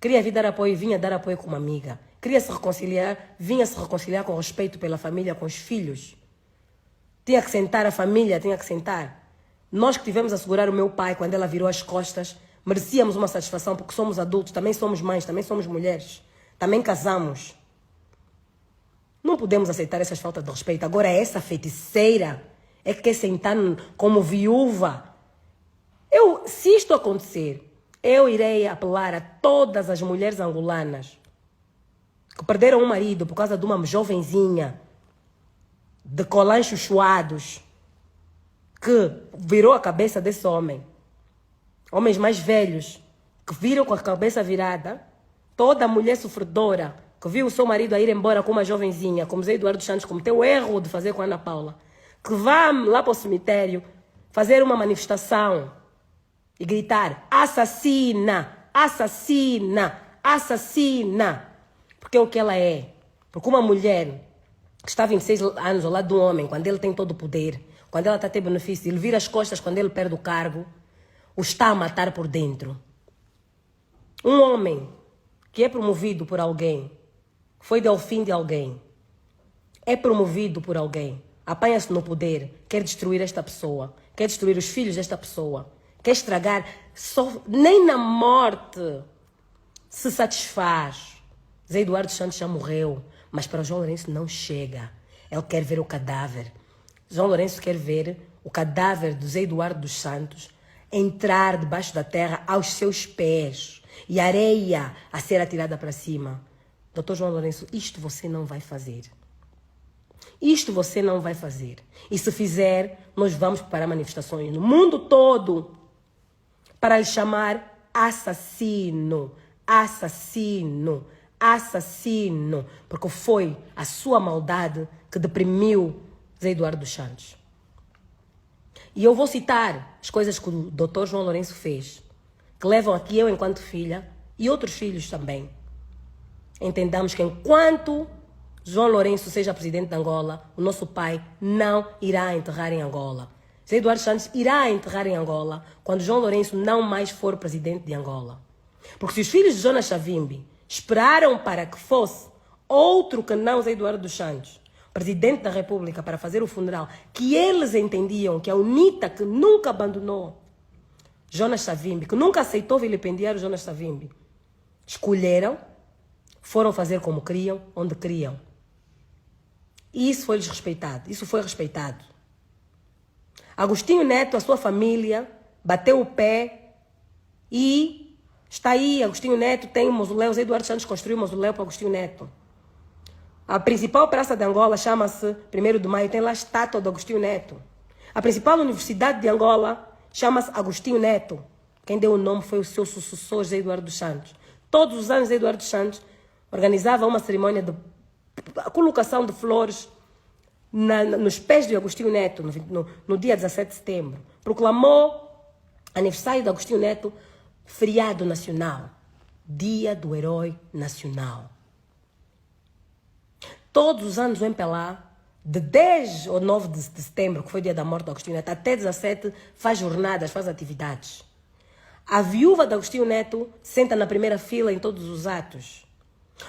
Queria vir dar apoio, vinha dar apoio como amiga. Queria se reconciliar, vinha se reconciliar com respeito pela família, com os filhos. Tinha que sentar a família, tinha que sentar. Nós que tivemos a segurar o meu pai quando ela virou as costas, merecíamos uma satisfação porque somos adultos, também somos mães, também somos mulheres, também casamos. Não podemos aceitar essas faltas de respeito. Agora essa feiticeira é que quer sentar como viúva. Se isto acontecer, eu irei apelar a todas as mulheres angolanas que perderam um marido por causa de uma jovenzinha de colãs chuchuados que virou a cabeça desse homem. Homens mais velhos que viram com a cabeça virada, toda mulher sofredora que viu o seu marido a ir embora com uma jovenzinha, como Zé Eduardo Santos cometeu o erro de fazer com a Ana Paula, que vá lá para o cemitério fazer uma manifestação e gritar assassina, assassina, assassina, porque é o que ela é. Porque uma mulher que está há 26 anos ao lado de um homem, quando ele tem todo o poder, quando ela está a ter benefício, ele vira as costas quando ele perde o cargo, o está a matar por dentro. Um homem que é promovido por alguém, foi delfim de alguém, é promovido por alguém, apanha-se no poder, quer destruir esta pessoa, quer destruir os filhos desta pessoa, quer estragar, nem na morte se satisfaz. Zé Eduardo Santos já morreu, mas para João Lourenço não chega. Ele quer ver o cadáver. João Lourenço quer ver o cadáver do Zé Eduardo dos Santos entrar debaixo da terra aos seus pés e areia a ser atirada para cima. Doutor João Lourenço, isto você não vai fazer. Isto você não vai fazer. E se fizer, nós vamos para manifestações no mundo todo para lhe chamar assassino, assassino, assassino, porque foi a sua maldade que deprimiu Zé Eduardo dos Santos. E eu vou citar as coisas que o Dr. João Lourenço fez, que levam a que eu, enquanto filha, e outros filhos também, entendamos que enquanto João Lourenço seja presidente de Angola, o nosso pai não irá enterrar em Angola. Zé Eduardo Santos irá enterrar em Angola quando João Lourenço não mais for presidente de Angola. Porque se os filhos de Jonas Savimbi esperaram para que fosse outro que não Zé Eduardo dos Santos, presidente da República, para fazer o funeral, que eles entendiam que a UNITA, que nunca abandonou Jonas Savimbi, que nunca aceitou vilipendiar o Jonas Savimbi, escolheram, foram fazer como queriam, onde queriam. E isso foi desrespeitado, isso foi respeitado. Agostinho Neto, a sua família, bateu o pé e está aí. Agostinho Neto tem um mausoléu. Zé Eduardo Santos construiu um mausoléu para Agostinho Neto. A principal praça de Angola chama-se 1º de Maio, tem lá a estátua do Agostinho Neto. A principal universidade de Angola chama-se Agostinho Neto. Quem deu o nome foi o seu sucessor, Zé Eduardo dos Santos. Todos os anos, Zé Eduardo dos Santos organizava uma cerimônia de colocação de flores nos pés de Agostinho Neto, no dia 17 de setembro. Proclamou aniversário de Agostinho Neto feriado nacional, Dia do Herói Nacional. Todos os anos o MPLA, de 10 ou 9 de setembro, que foi o dia da morte de Agostinho Neto, até 17, faz jornadas, faz atividades. A viúva de Agostinho Neto senta na primeira fila em todos os atos.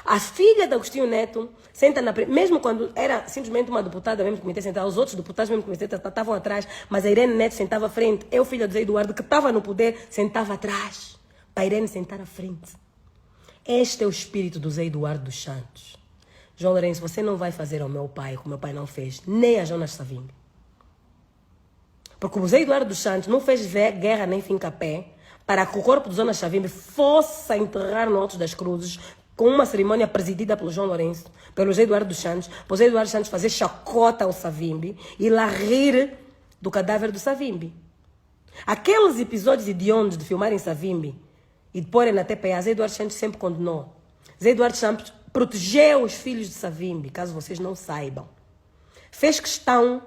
A filha de Agostinho Neto senta mesmo quando era simplesmente uma deputada mesmo do Comitê Central, os outros deputados mesmo do Comitê Central estavam atrás, mas a Irene Neto sentava à frente. Eu, filha do Zé Eduardo, que estava no poder, sentava atrás, para a Irene sentar à frente. Este é o espírito do Zé Eduardo dos Santos. João Lourenço, você não vai fazer ao meu pai o que meu pai não fez, nem a Jonas Savimbi. Porque o Zé Eduardo dos Santos não fez guerra nem finca-pé para que o corpo de Jonas Savimbi fosse a enterrar no Alto das Cruzes, com uma cerimônia presidida pelo João Lourenço, pelo Zé Eduardo dos Santos, para o Zé Eduardo dos Santos fazer chacota ao Savimbi e lá rir do cadáver do Savimbi. Aqueles episódios hediondos de filmarem Savimbi e de porem na TPA, Zé Eduardo dos Santos sempre condenou. Zé Eduardo dos Santos protegeu os filhos de Savimbi, caso vocês não saibam. Fez questão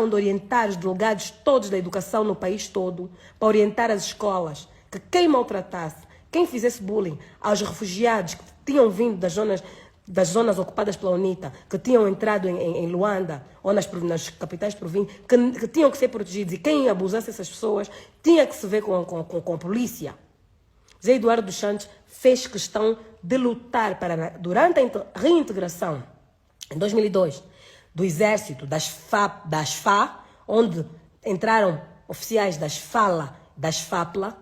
de orientar os delegados todos da educação no país todo, para orientar as escolas, que quem maltratasse, quem fizesse bullying aos refugiados que tinham vindo das zonas ocupadas pela UNITA, que tinham entrado em Luanda ou nas capitais de província, que tinham que ser protegidos, e quem abusasse essas pessoas tinha que se ver com a polícia. Zé Eduardo dos Santos fez questão de lutar para, durante a reintegração, em 2002, do exército, das FA, onde entraram oficiais das FAPLA,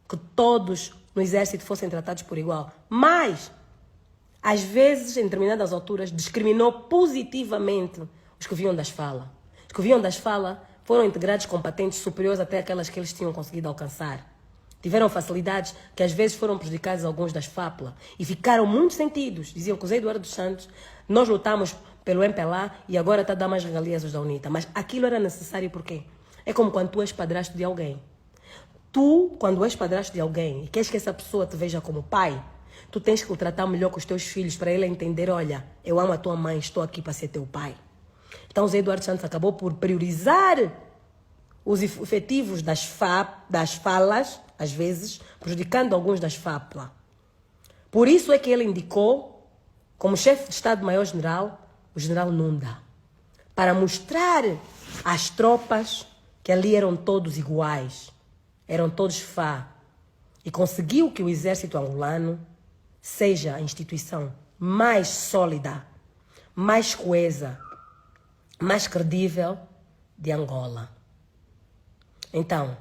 que todos no exército fossem tratados por igual. Mas, às vezes, em determinadas alturas, discriminou positivamente os que vinham das FALA. Os que vinham das FALA foram integrados com patentes superiores até aquelas que eles tinham conseguido alcançar. Tiveram facilidades que às vezes foram prejudicadas alguns das FAPLA e ficaram muito sentidos. Diziam que o Zé Eduardo dos Santos, nós lutamos pelo MPLA e agora está a dar mais regalias aos da UNITA. Mas aquilo era necessário porque é como quando tu és padrasto de alguém. Tu, quando és padrasto de alguém e queres que essa pessoa te veja como pai, tu tens que o tratar melhor com os teus filhos para ele entender, olha, eu amo a tua mãe, estou aqui para ser teu pai. Então o Zé Eduardo Santos acabou por priorizar os efetivos das falas, às vezes, prejudicando alguns das FAPLA. Por isso é que ele indicou, como chefe de Estado-Maior-General, o general Nunda, para mostrar às tropas que ali eram todos iguais, eram todos Fá, e conseguiu que o exército angolano seja a instituição mais sólida, mais coesa, mais credível de Angola. Então,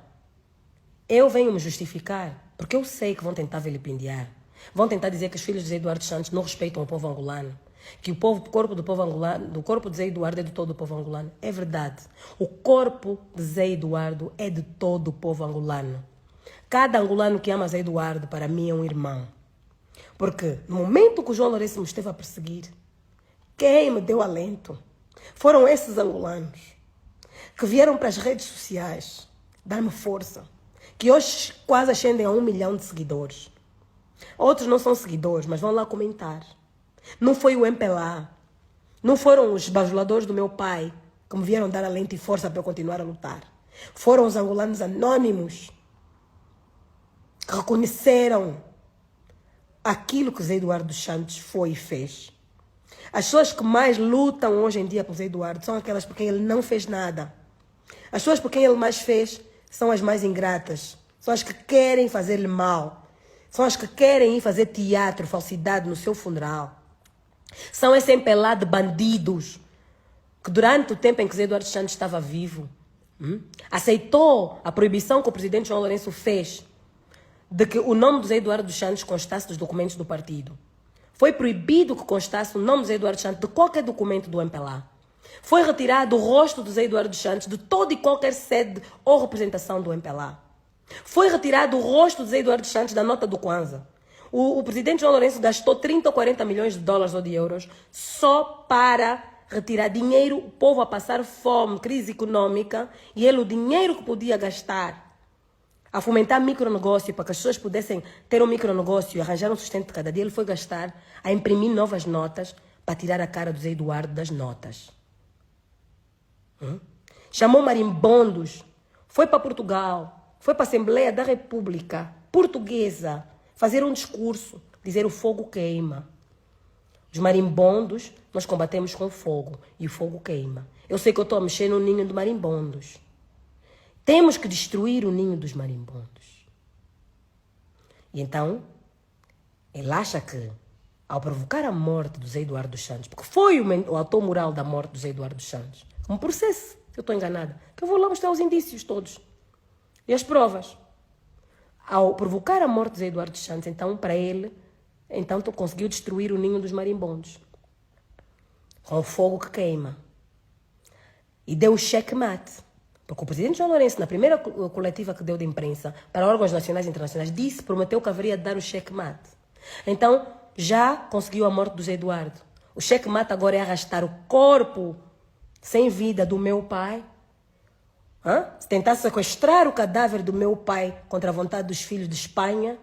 eu venho me justificar, porque eu sei que vão tentar vilipendiar. Vão tentar dizer que os filhos de Zé Eduardo Santos não respeitam o povo angolano, que o corpo do povo angolano, do corpo de Zé Eduardo é de todo o povo angolano. É verdade. O corpo de Zé Eduardo é de todo o povo angolano. Cada angolano que ama Zé Eduardo, para mim, é um irmão. Porque no momento que o João Lourenço me esteve a perseguir, quem me deu alento foram esses angolanos que vieram para as redes sociais dar-me força, que hoje quase ascendem a 1 milhão de seguidores. Outros não são seguidores, mas vão lá comentar. Não foi o MPLA, não foram os bajuladores do meu pai que me vieram dar alento e força para eu continuar a lutar. Foram os angolanos anônimos que reconheceram aquilo que Zé Eduardo dos Santos foi e fez. As pessoas que mais lutam hoje em dia por Zé Eduardo são aquelas por quem ele não fez nada. As pessoas por quem ele mais fez são as mais ingratas. São as que querem fazer-lhe mal. São as que querem ir fazer teatro, falsidade no seu funeral. São esse MPLA de bandidos que durante o tempo em que Zé Eduardo dos Santos estava vivo, aceitou a proibição que o presidente João Lourenço fez de que o nome de Zé Eduardo dos Santos constasse dos documentos do partido. Foi proibido que constasse o nome de Zé Eduardo dos Santos de qualquer documento do MPLA. Foi retirado o rosto de Zé Eduardo dos Santos de toda e qualquer sede ou representação do MPLA. Foi retirado o rosto de Zé Eduardo dos Santos da nota do Kwanza. O presidente João Lourenço gastou 30 ou 40 milhões de dólares ou de euros só para retirar dinheiro, o povo a passar fome, crise econômica, e ele o dinheiro que podia gastar a fomentar micronegócio para que as pessoas pudessem ter um micronegócio e arranjar um sustento de cada dia, ele foi gastar a imprimir novas notas para tirar a cara do Zé Eduardo das notas. Chamou marimbondos, foi para Portugal, foi para a Assembleia da República Portuguesa fazer um discurso, dizer o fogo queima. Os marimbondos nós combatemos com fogo e o fogo queima. Eu sei que eu estou a mexer no ninho de marimbondos. Temos que destruir o ninho dos marimbondos. E então, ele acha que, ao provocar a morte do Zé Eduardo dos Santos, porque foi o autor moral da morte do Zé Eduardo dos Santos, um processo, se eu estou enganada, que eu vou lá mostrar os indícios todos e as provas. Ao provocar a morte de Zé Eduardo dos Santos, então, para ele, então conseguiu destruir o ninho dos marimbondos com o fogo que queima. E deu o checkmate. Porque o presidente João Lourenço, na primeira coletiva que deu de imprensa para órgãos nacionais e internacionais, prometeu que haveria de dar o checkmate. Então, já conseguiu a morte do Zé Eduardo. O checkmate agora é arrastar o corpo sem vida do meu pai. Se tentar sequestrar o cadáver do meu pai contra a vontade dos filhos de Espanha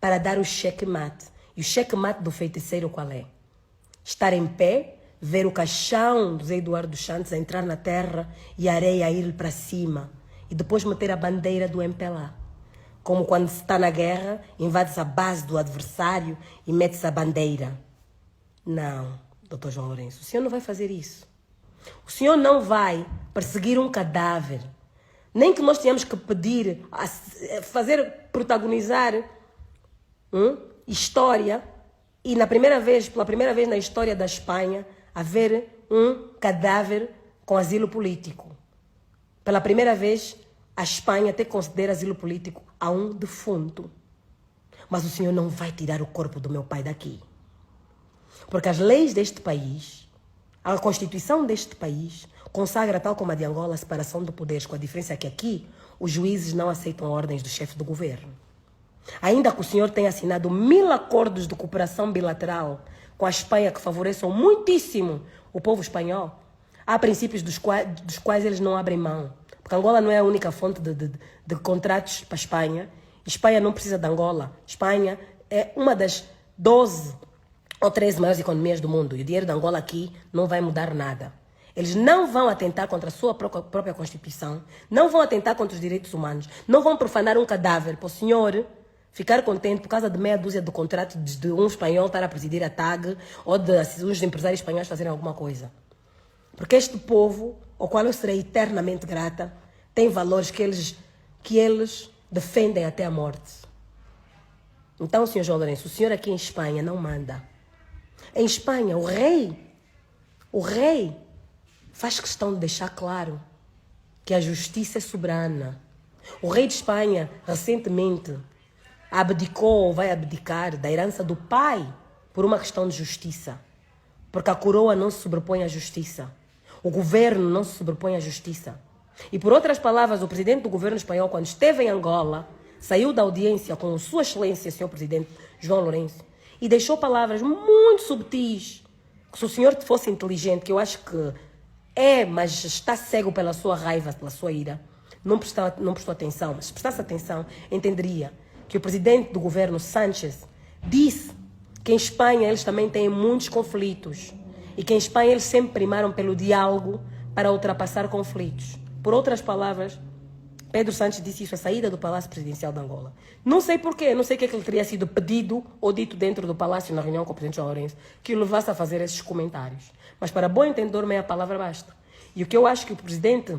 para dar o checkmate. E o checkmate do feiticeiro qual é? Estar em pé, ver o caixão do Zé Eduardo dos Santos a entrar na terra e a areia a ir para cima. E depois meter a bandeira do MPLA. Como quando se está na guerra, invade-se a base do adversário e mete-se a bandeira. Não, doutor João Lourenço, o senhor não vai fazer isso. O senhor não vai perseguir um cadáver. Nem que nós tenhamos que pedir, protagonizar história e pela primeira vez na história da Espanha, haver um cadáver com asilo político. Pela primeira vez, a Espanha até considera asilo político a um defunto. Mas o senhor não vai tirar o corpo do meu pai daqui. Porque as leis deste país, a Constituição deste país, consagra, tal como a de Angola, a separação de poderes, com a diferença que aqui os juízes não aceitam ordens do chefe do governo. Ainda que o senhor tenha assinado 1000 acordos de cooperação bilateral com a Espanha que favoreçam muitíssimo o povo espanhol, há princípios dos quais eles não abrem mão. Porque Angola não é a única fonte de contratos para a Espanha. Espanha não precisa de Angola. Espanha é uma das 12 ou 13 maiores economias do mundo. E o dinheiro de Angola aqui não vai mudar nada. Eles não vão atentar contra a sua própria Constituição, não vão atentar contra os direitos humanos, não vão profanar um cadáver para o senhor ficar contente por causa de meia dúzia de contratos de um espanhol estar a presidir a TAG ou de uns empresários espanhóis fazerem alguma coisa. Porque este povo, ao qual eu serei eternamente grata, tem valores que eles defendem até a morte. Então, Sr. João Lourenço, o senhor aqui em Espanha não manda. Em Espanha, o rei faz questão de deixar claro que a justiça é soberana. O rei de Espanha, recentemente, abdicou ou vai abdicar da herança do pai por uma questão de justiça. Porque a coroa não se sobrepõe à justiça. O governo não se sobrepõe à justiça. E por outras palavras, o presidente do governo espanhol, quando esteve em Angola, saiu da audiência com Sua Excelência, Sr. Presidente João Lourenço, e deixou palavras muito subtis, que se o senhor fosse inteligente, que eu acho que mas está cego pela sua raiva, pela sua ira, não prestou atenção, mas se prestasse atenção, entenderia que o presidente do governo, Sánchez, disse que em Espanha eles também têm muitos conflitos e que em Espanha eles sempre primaram pelo diálogo para ultrapassar conflitos. Por outras palavras, Pedro Sánchez disse isso à saída do Palácio Presidencial de Angola. Não sei porquê, não sei o que é que ele teria sido pedido ou dito dentro do Palácio, na reunião com o presidente João Lourenço, que o levasse a fazer esses comentários. Mas para bom entendedor, meia palavra basta. E o que eu acho que o presidente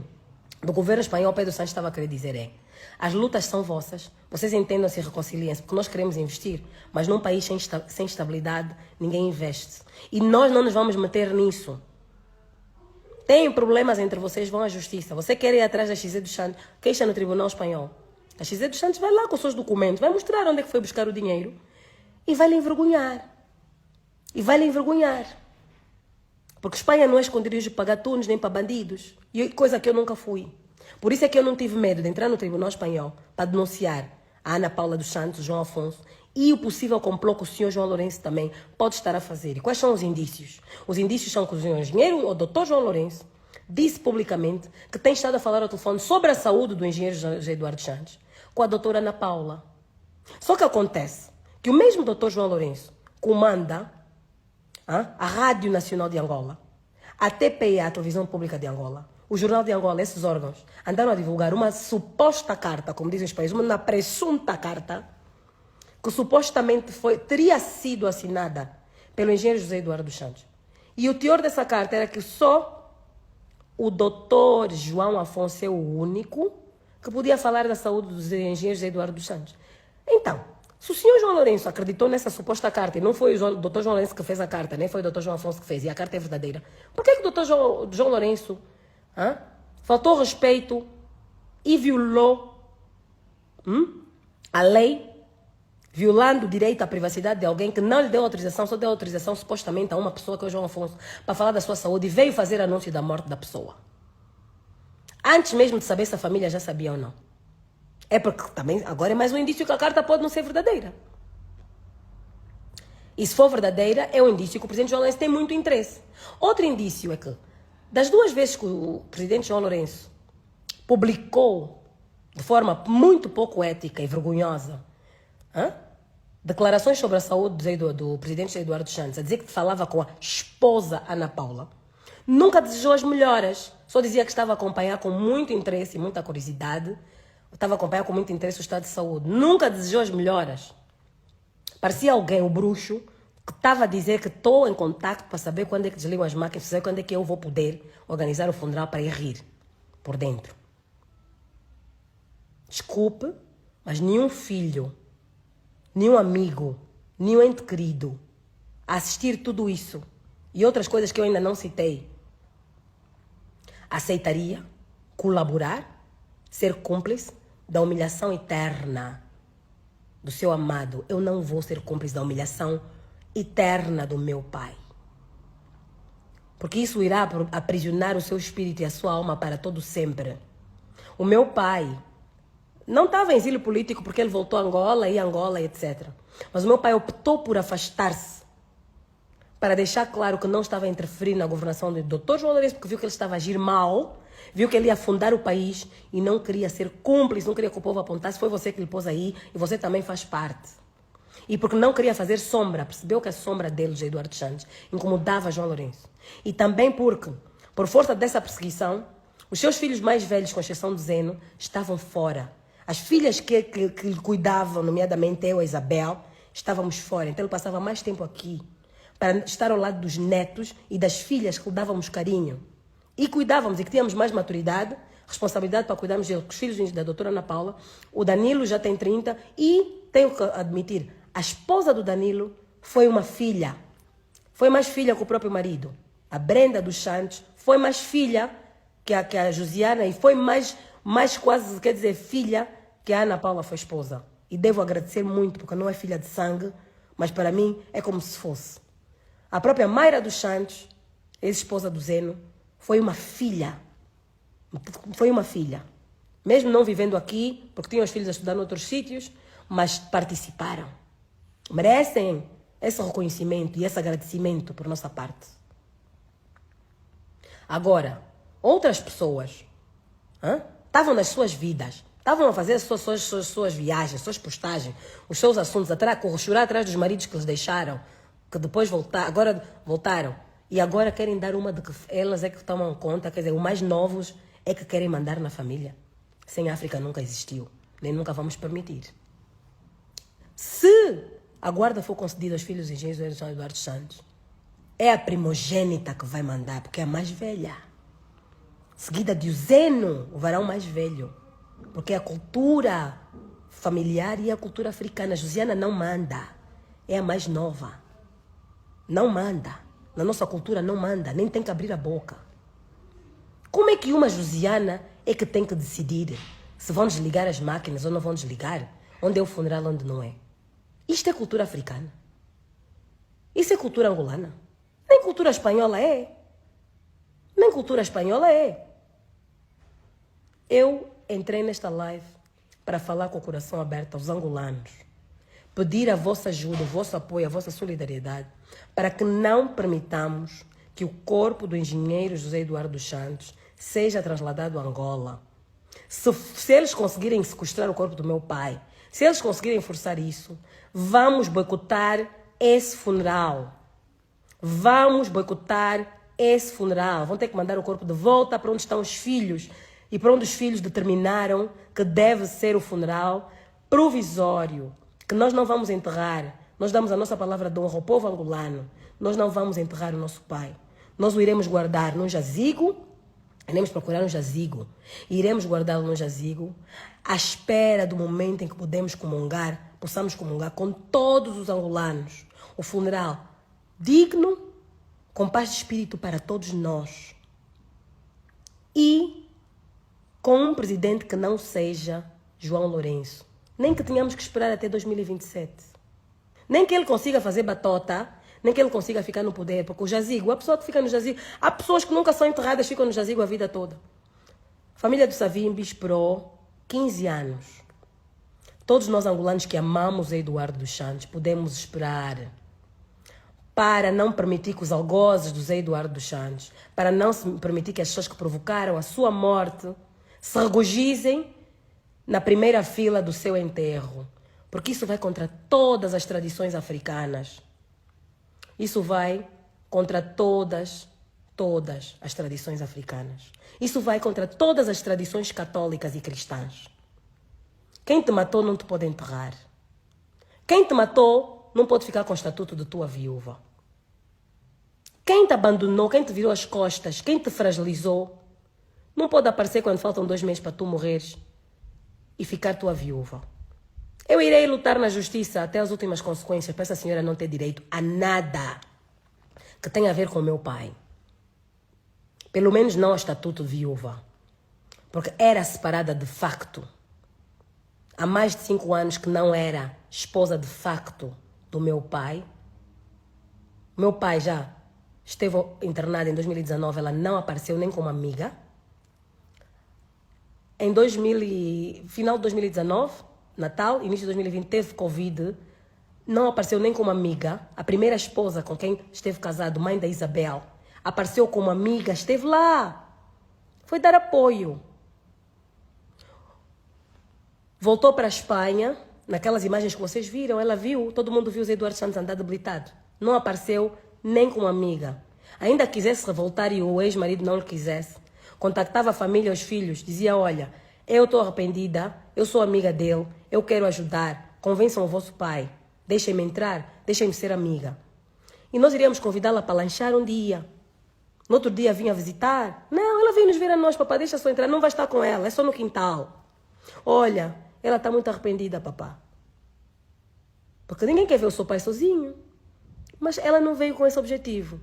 do governo espanhol, Pedro Sánchez, estava a querer dizer é: as lutas são vossas, vocês entendam-se e reconciliem-se, porque nós queremos investir, mas num país sem estabilidade, ninguém investe. E nós não nos vamos meter nisso. Tem problemas entre vocês, vão à justiça. Você quer ir atrás da XZ dos Santos, queixa no Tribunal Espanhol. A XZ dos Santos vai lá com os seus documentos, vai mostrar onde é que foi buscar o dinheiro e vai lhe envergonhar. E vai lhe envergonhar. Porque Espanha não é esconderijo para gatunos nem para bandidos. Coisa que eu nunca fui. Por isso é que eu não tive medo de entrar no Tribunal Espanhol para denunciar a Ana Paula dos Santos, o João Afonso e o possível complô que o senhor João Lourenço também pode estar a fazer. E quais são os indícios? Os indícios são que o senhor engenheiro, o doutor João Lourenço, disse publicamente que tem estado a falar ao telefone sobre a saúde do engenheiro José Eduardo Santos com a doutora Ana Paula. Só que acontece que o mesmo doutor João Lourenço comanda a Rádio Nacional de Angola, a TPE, a Televisão Pública de Angola, o Jornal de Angola, esses órgãos, andaram a divulgar uma suposta carta, como dizem os países, uma presunta carta, que supostamente teria sido assinada pelo engenheiro José Eduardo dos Santos. E o teor dessa carta era que só o doutor João Afonso é o único que podia falar da saúde do engenheiro José Eduardo dos Santos. Então, se o senhor João Lourenço acreditou nessa suposta carta, e não foi o doutor João Lourenço que fez a carta, nem foi o doutor João Afonso que fez, e a carta é verdadeira, por que o doutor João Lourenço faltou respeito e violou a lei, violando o direito à privacidade de alguém que não lhe deu autorização, só deu autorização supostamente a uma pessoa que é o João Afonso, para falar da sua saúde e veio fazer anúncio da morte da pessoa? Antes mesmo de saber se a família já sabia ou não. É porque também agora é mais um indício que a carta pode não ser verdadeira. E se for verdadeira, é um indício que o presidente João Lourenço tem muito interesse. Outro indício é que, das duas vezes que o presidente João Lourenço publicou de forma muito pouco ética e vergonhosa declarações sobre a saúde do presidente José Eduardo Santos, a dizer que falava com a esposa Ana Paula, nunca desejou as melhoras, só dizia que estava a acompanhar com muito interesse e muita curiosidade, estava a acompanhar com muito interesse o estado de saúde, nunca desejou as melhoras. Parecia alguém, o bruxo, que estava a dizer que estou em contato para saber quando é que desligam as máquinas, para saber quando é que eu vou poder organizar o funeral para ir rir por dentro. Desculpe, mas nenhum filho, nenhum amigo, nenhum ente querido a assistir tudo isso e outras coisas que eu ainda não citei aceitaria colaborar, ser cúmplice da humilhação eterna do seu amado. Eu não vou ser cúmplice da humilhação eterna do meu pai. Porque isso irá aprisionar o seu espírito e a sua alma para todo sempre. O meu pai não estava em exílio político porque ele voltou a Angola, etc. Mas o meu pai optou por afastar-se para deixar claro que não estava a interferir na governação do Dr. João Lourenço, porque viu que ele estava a agir mal, viu que ele ia afundar o país e não queria ser cúmplice, não queria que o povo apontasse. Foi você que lhe pôs aí e você também faz parte. E porque não queria fazer sombra, percebeu que a sombra dele, José Eduardo Santos, incomodava João Lourenço. E também porque, por força dessa perseguição, os seus filhos mais velhos, com exceção do Zeno, estavam fora. As filhas que lhe cuidavam, nomeadamente eu e a Isabel, estávamos fora. Então ele passava mais tempo aqui para estar ao lado dos netos e das filhas que lhe dávamos carinho. E cuidávamos, e que tínhamos mais maturidade, responsabilidade para cuidarmos dos filhos da doutora Ana Paula. O Danilo já tem 30 e tenho que admitir, a esposa do Danilo foi uma filha. Foi mais filha que o próprio marido. A Brenda dos Santos foi mais filha que a Josiana e foi mais quase, quer dizer, filha que a Ana Paula foi esposa. E devo agradecer muito, porque não é filha de sangue, mas para mim é como se fosse. A própria Mayra dos Santos, ex-esposa do Zeno, foi uma filha. Foi uma filha. Mesmo não vivendo aqui, porque tinham os filhos a estudar em outros sítios, mas participaram. Merecem esse reconhecimento e esse agradecimento por nossa parte. Agora, outras pessoas estavam nas suas vidas, estavam a fazer as suas viagens, as suas postagens, os seus assuntos, chorar atrás dos maridos que eles deixaram, que depois agora voltaram, e agora querem dar uma de que elas é que tomam conta, quer dizer, os mais novos é que querem mandar na família. Sem África nunca existiu, nem nunca vamos permitir. Se a guarda for concedida aos filhos do engenheiro São Eduardo Santos, é a primogênita que vai mandar, porque é a mais velha. Seguida de Zeno, o varão mais velho. Porque é a cultura familiar e a cultura africana. Josiana não manda. É a mais nova. Não manda. Na nossa cultura não manda, nem tem que abrir a boca. Como é que uma Josiana é que tem que decidir se vão desligar as máquinas ou não vão desligar? Onde é o funeral, onde não é? Isto é cultura africana. Isso é cultura angolana. Nem cultura espanhola é. Nem cultura espanhola é. Eu entrei nesta live para falar com o coração aberto aos angolanos. Pedir a vossa ajuda, o vosso apoio, a vossa solidariedade, para que não permitamos que o corpo do engenheiro José Eduardo dos Santos seja trasladado a Angola. Se eles conseguirem sequestrar o corpo do meu pai, se eles conseguirem forçar isso, vamos boicotar esse funeral. Vamos boicotar esse funeral. Vão ter que mandar o corpo de volta para onde estão os filhos e para onde os filhos determinaram que deve ser o funeral provisório, que nós não vamos enterrar. Nós damos a nossa palavra de honra ao povo angolano. Nós não vamos enterrar o nosso pai. Nós o iremos guardar num jazigo. Iremos procurar um jazigo e iremos guardá-lo no jazigo à espera do momento em que possamos comungar com todos os angolanos. O funeral digno, com paz de espírito para todos nós. E com um presidente que não seja João Lourenço. Nem que tenhamos que esperar até 2027. Nem que ele consiga fazer batota, nem que ele consiga ficar no poder, porque o jazigo, a pessoa que fica no jazigo, há pessoas que nunca são enterradas, ficam no jazigo a vida toda. A família do Savimbi esperou 15 anos. Todos nós angolanos que amamos Eduardo dos Santos podemos esperar para não permitir que os algozes do Zé Eduardo dos Santos, para não permitir que as pessoas que provocaram a sua morte se regozijem na primeira fila do seu enterro. Porque isso vai contra todas as tradições africanas. Isso vai contra todas as tradições africanas. Isso vai contra todas as tradições católicas e cristãs. Quem te matou não te pode enterrar. Quem te matou não pode ficar com o estatuto de tua viúva. Quem te abandonou, quem te virou as costas, quem te fragilizou, não pode aparecer quando faltam 2 meses para tu morreres e ficar tua viúva. Eu irei lutar na justiça até as últimas consequências para essa senhora não ter direito a nada que tenha a ver com o meu pai. Pelo menos não ao estatuto de viúva. Porque era separada de facto. Há mais de 5 anos que não era esposa de facto do meu pai. O meu pai já esteve internado em 2019, ela não apareceu nem como amiga. Em final de 2019, Natal, início de 2020, teve Covid, não apareceu nem como amiga. A primeira esposa com quem esteve casado, mãe da Isabel, apareceu como amiga, esteve lá. Foi dar apoio. Voltou para a Espanha, naquelas imagens que vocês viram, ela viu, todo mundo viu o Zé Eduardo Santos andar debilitado. Não apareceu nem como amiga. Ainda quisesse revoltar e o ex-marido não lhe quisesse. Contactava a família e os filhos, dizia, olha, Eu estou arrependida, eu sou amiga dele, eu quero ajudar. Convençam o vosso pai. Deixem-me entrar, deixem-me ser amiga. E nós iríamos convidá-la para lanchar um dia. No outro dia vinha visitar. Não, ela veio nos ver a nós, papá, deixa só entrar, não vai estar com ela, é só no quintal. Olha, ela está muito arrependida, papá. Porque ninguém quer ver o seu pai sozinho. Mas ela não veio com esse objetivo.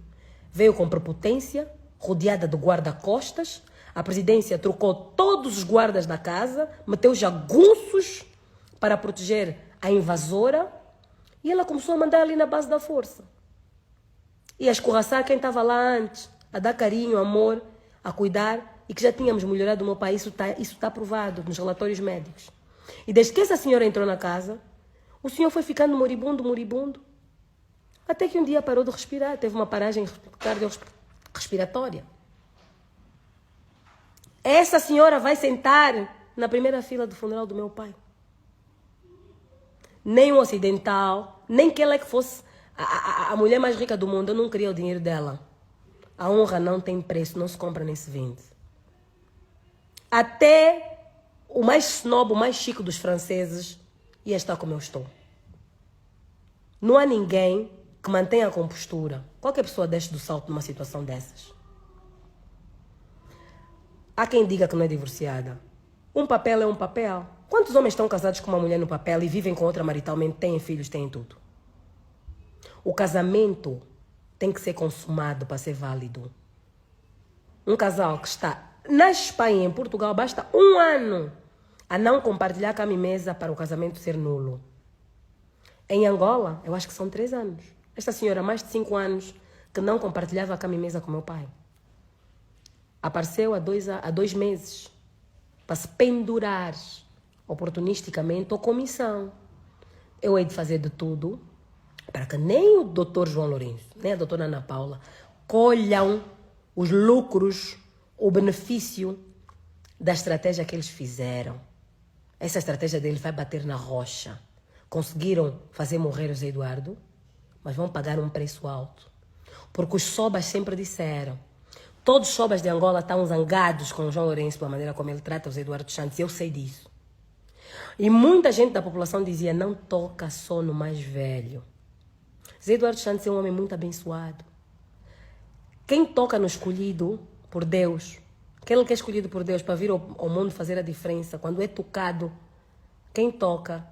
Veio com prepotência, rodeada de guarda-costas. A presidência trocou todos os guardas da casa, meteu jagunços para proteger a invasora. E ela começou a mandar ali na base da força. E a escorraçar quem estava lá antes, a dar carinho, amor, a cuidar, e que já tínhamos melhorado o meu país. Isso está provado nos relatórios médicos. E desde que essa senhora entrou na casa, o senhor foi ficando moribundo, até que um dia parou de respirar, teve uma paragem cardiorrespiratória. Essa senhora vai sentar na primeira fila do funeral do meu pai. Nem um ocidental, nem que ela que fosse a mulher mais rica do mundo, eu não queria o dinheiro dela. A honra não tem preço, não se compra nem se vende. Até o mais snob, o mais chique dos franceses ia estar como eu estou. Não há ninguém que mantenha a compostura. Qualquer pessoa desce do salto numa situação dessas. Há quem diga que não é divorciada. Um papel é um papel. Quantos homens estão casados com uma mulher no papel e vivem com outra maritalmente, têm filhos, têm tudo? O casamento tem que ser consumado para ser válido. Um casal que está na Espanha e em Portugal, basta 1 ano a não compartilhar cama e mesa para o casamento ser nulo. Em Angola, eu acho que são 3 anos. Esta senhora, há mais de 5 anos, que não compartilhava a cama e mesa com meu pai. Apareceu há 2 meses para se pendurar oportunisticamente ou comissão. Eu hei de fazer de tudo para que nem o doutor João Lourenço, nem a doutora Ana Paula colham os lucros, o benefício da estratégia que eles fizeram. Essa estratégia deles vai bater na rocha. Conseguiram fazer morrer o Zé Eduardo, mas vão pagar um preço alto. Porque os sobas sempre disseram. Todos os sobas de Angola estão zangados com o João Lourenço pela maneira como ele trata o Zé Eduardo Santos. Eu sei disso. E muita gente da população dizia, não toca só no mais velho. Zé Eduardo Santos é um homem muito abençoado. Quem toca no escolhido por Deus, aquele que é escolhido por Deus para vir ao mundo fazer a diferença, quando é tocado, quem toca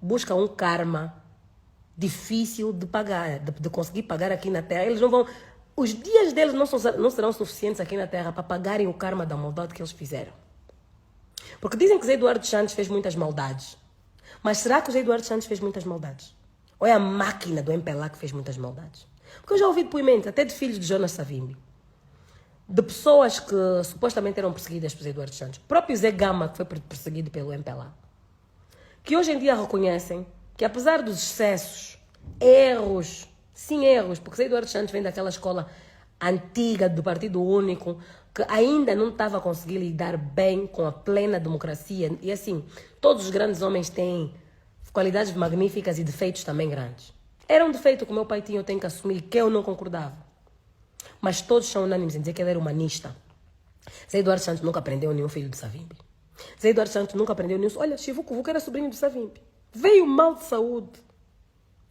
busca um karma difícil de pagar, de conseguir pagar aqui na Terra. Eles não vão... Os dias deles não serão suficientes aqui na Terra para pagarem o karma da maldade que eles fizeram. Porque dizem que Zé Eduardo Santos fez muitas maldades. Mas será que o Zé Eduardo Santos fez muitas maldades? Ou é a máquina do MPLA que fez muitas maldades? Porque eu já ouvi depoimentos, até de filhos de Jonas Savimbi, de pessoas que supostamente eram perseguidas por Zé Eduardo Santos. O próprio Zé Gama, que foi perseguido pelo MPLA. Que hoje em dia reconhecem que apesar dos excessos, erros, sim erros, porque Zé Eduardo Santos vem daquela escola antiga do Partido Único, que ainda não estava a conseguir lidar bem com a plena democracia. E assim, todos os grandes homens têm qualidades magníficas e defeitos também grandes. Era um defeito que o meu pai tinha, eu tenho que assumir, que eu não concordava. Mas todos são unânimes em dizer que ele era humanista. Zé Eduardo Santos nunca prendeu nenhum filho de Savimbi. Zé Eduardo Santos nunca prendeu nenhum... Olha, Chivuco Vuco era sobrinho de Savimbi. Veio mal de saúde.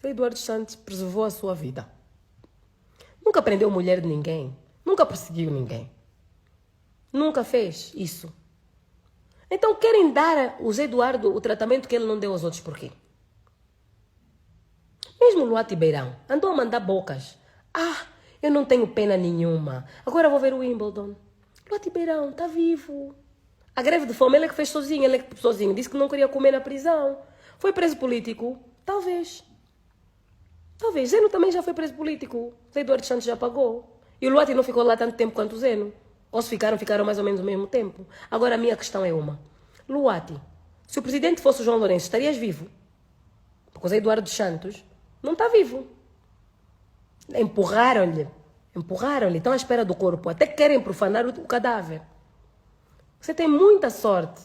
Zé Eduardo Santos preservou a sua vida. Nunca prendeu mulher de ninguém. Nunca perseguiu ninguém. Nunca fez isso. Então querem dar ao Zé Eduardo o tratamento que ele não deu aos outros. Por quê? Mesmo Luati Beirão andou a mandar bocas. Ah, eu não tenho pena nenhuma. Agora vou ver o Wimbledon. Luati Beirão está vivo. A greve de fome ele é que fez sozinho. Ele é que sozinho disse que não queria comer na prisão. Foi preso político? Talvez. Talvez. Zeno também já foi preso político. Zé Eduardo Santos já pagou. E o Luati não ficou lá tanto tempo quanto o Zeno. Ou se ficaram mais ou menos o mesmo tempo. Agora a minha questão é uma. Luati, se o presidente fosse o João Lourenço, estarias vivo? Porque o Zé Eduardo Santos não está vivo. Empurraram-lhe. Estão à espera do corpo. Até querem profanar o cadáver. Você tem muita sorte.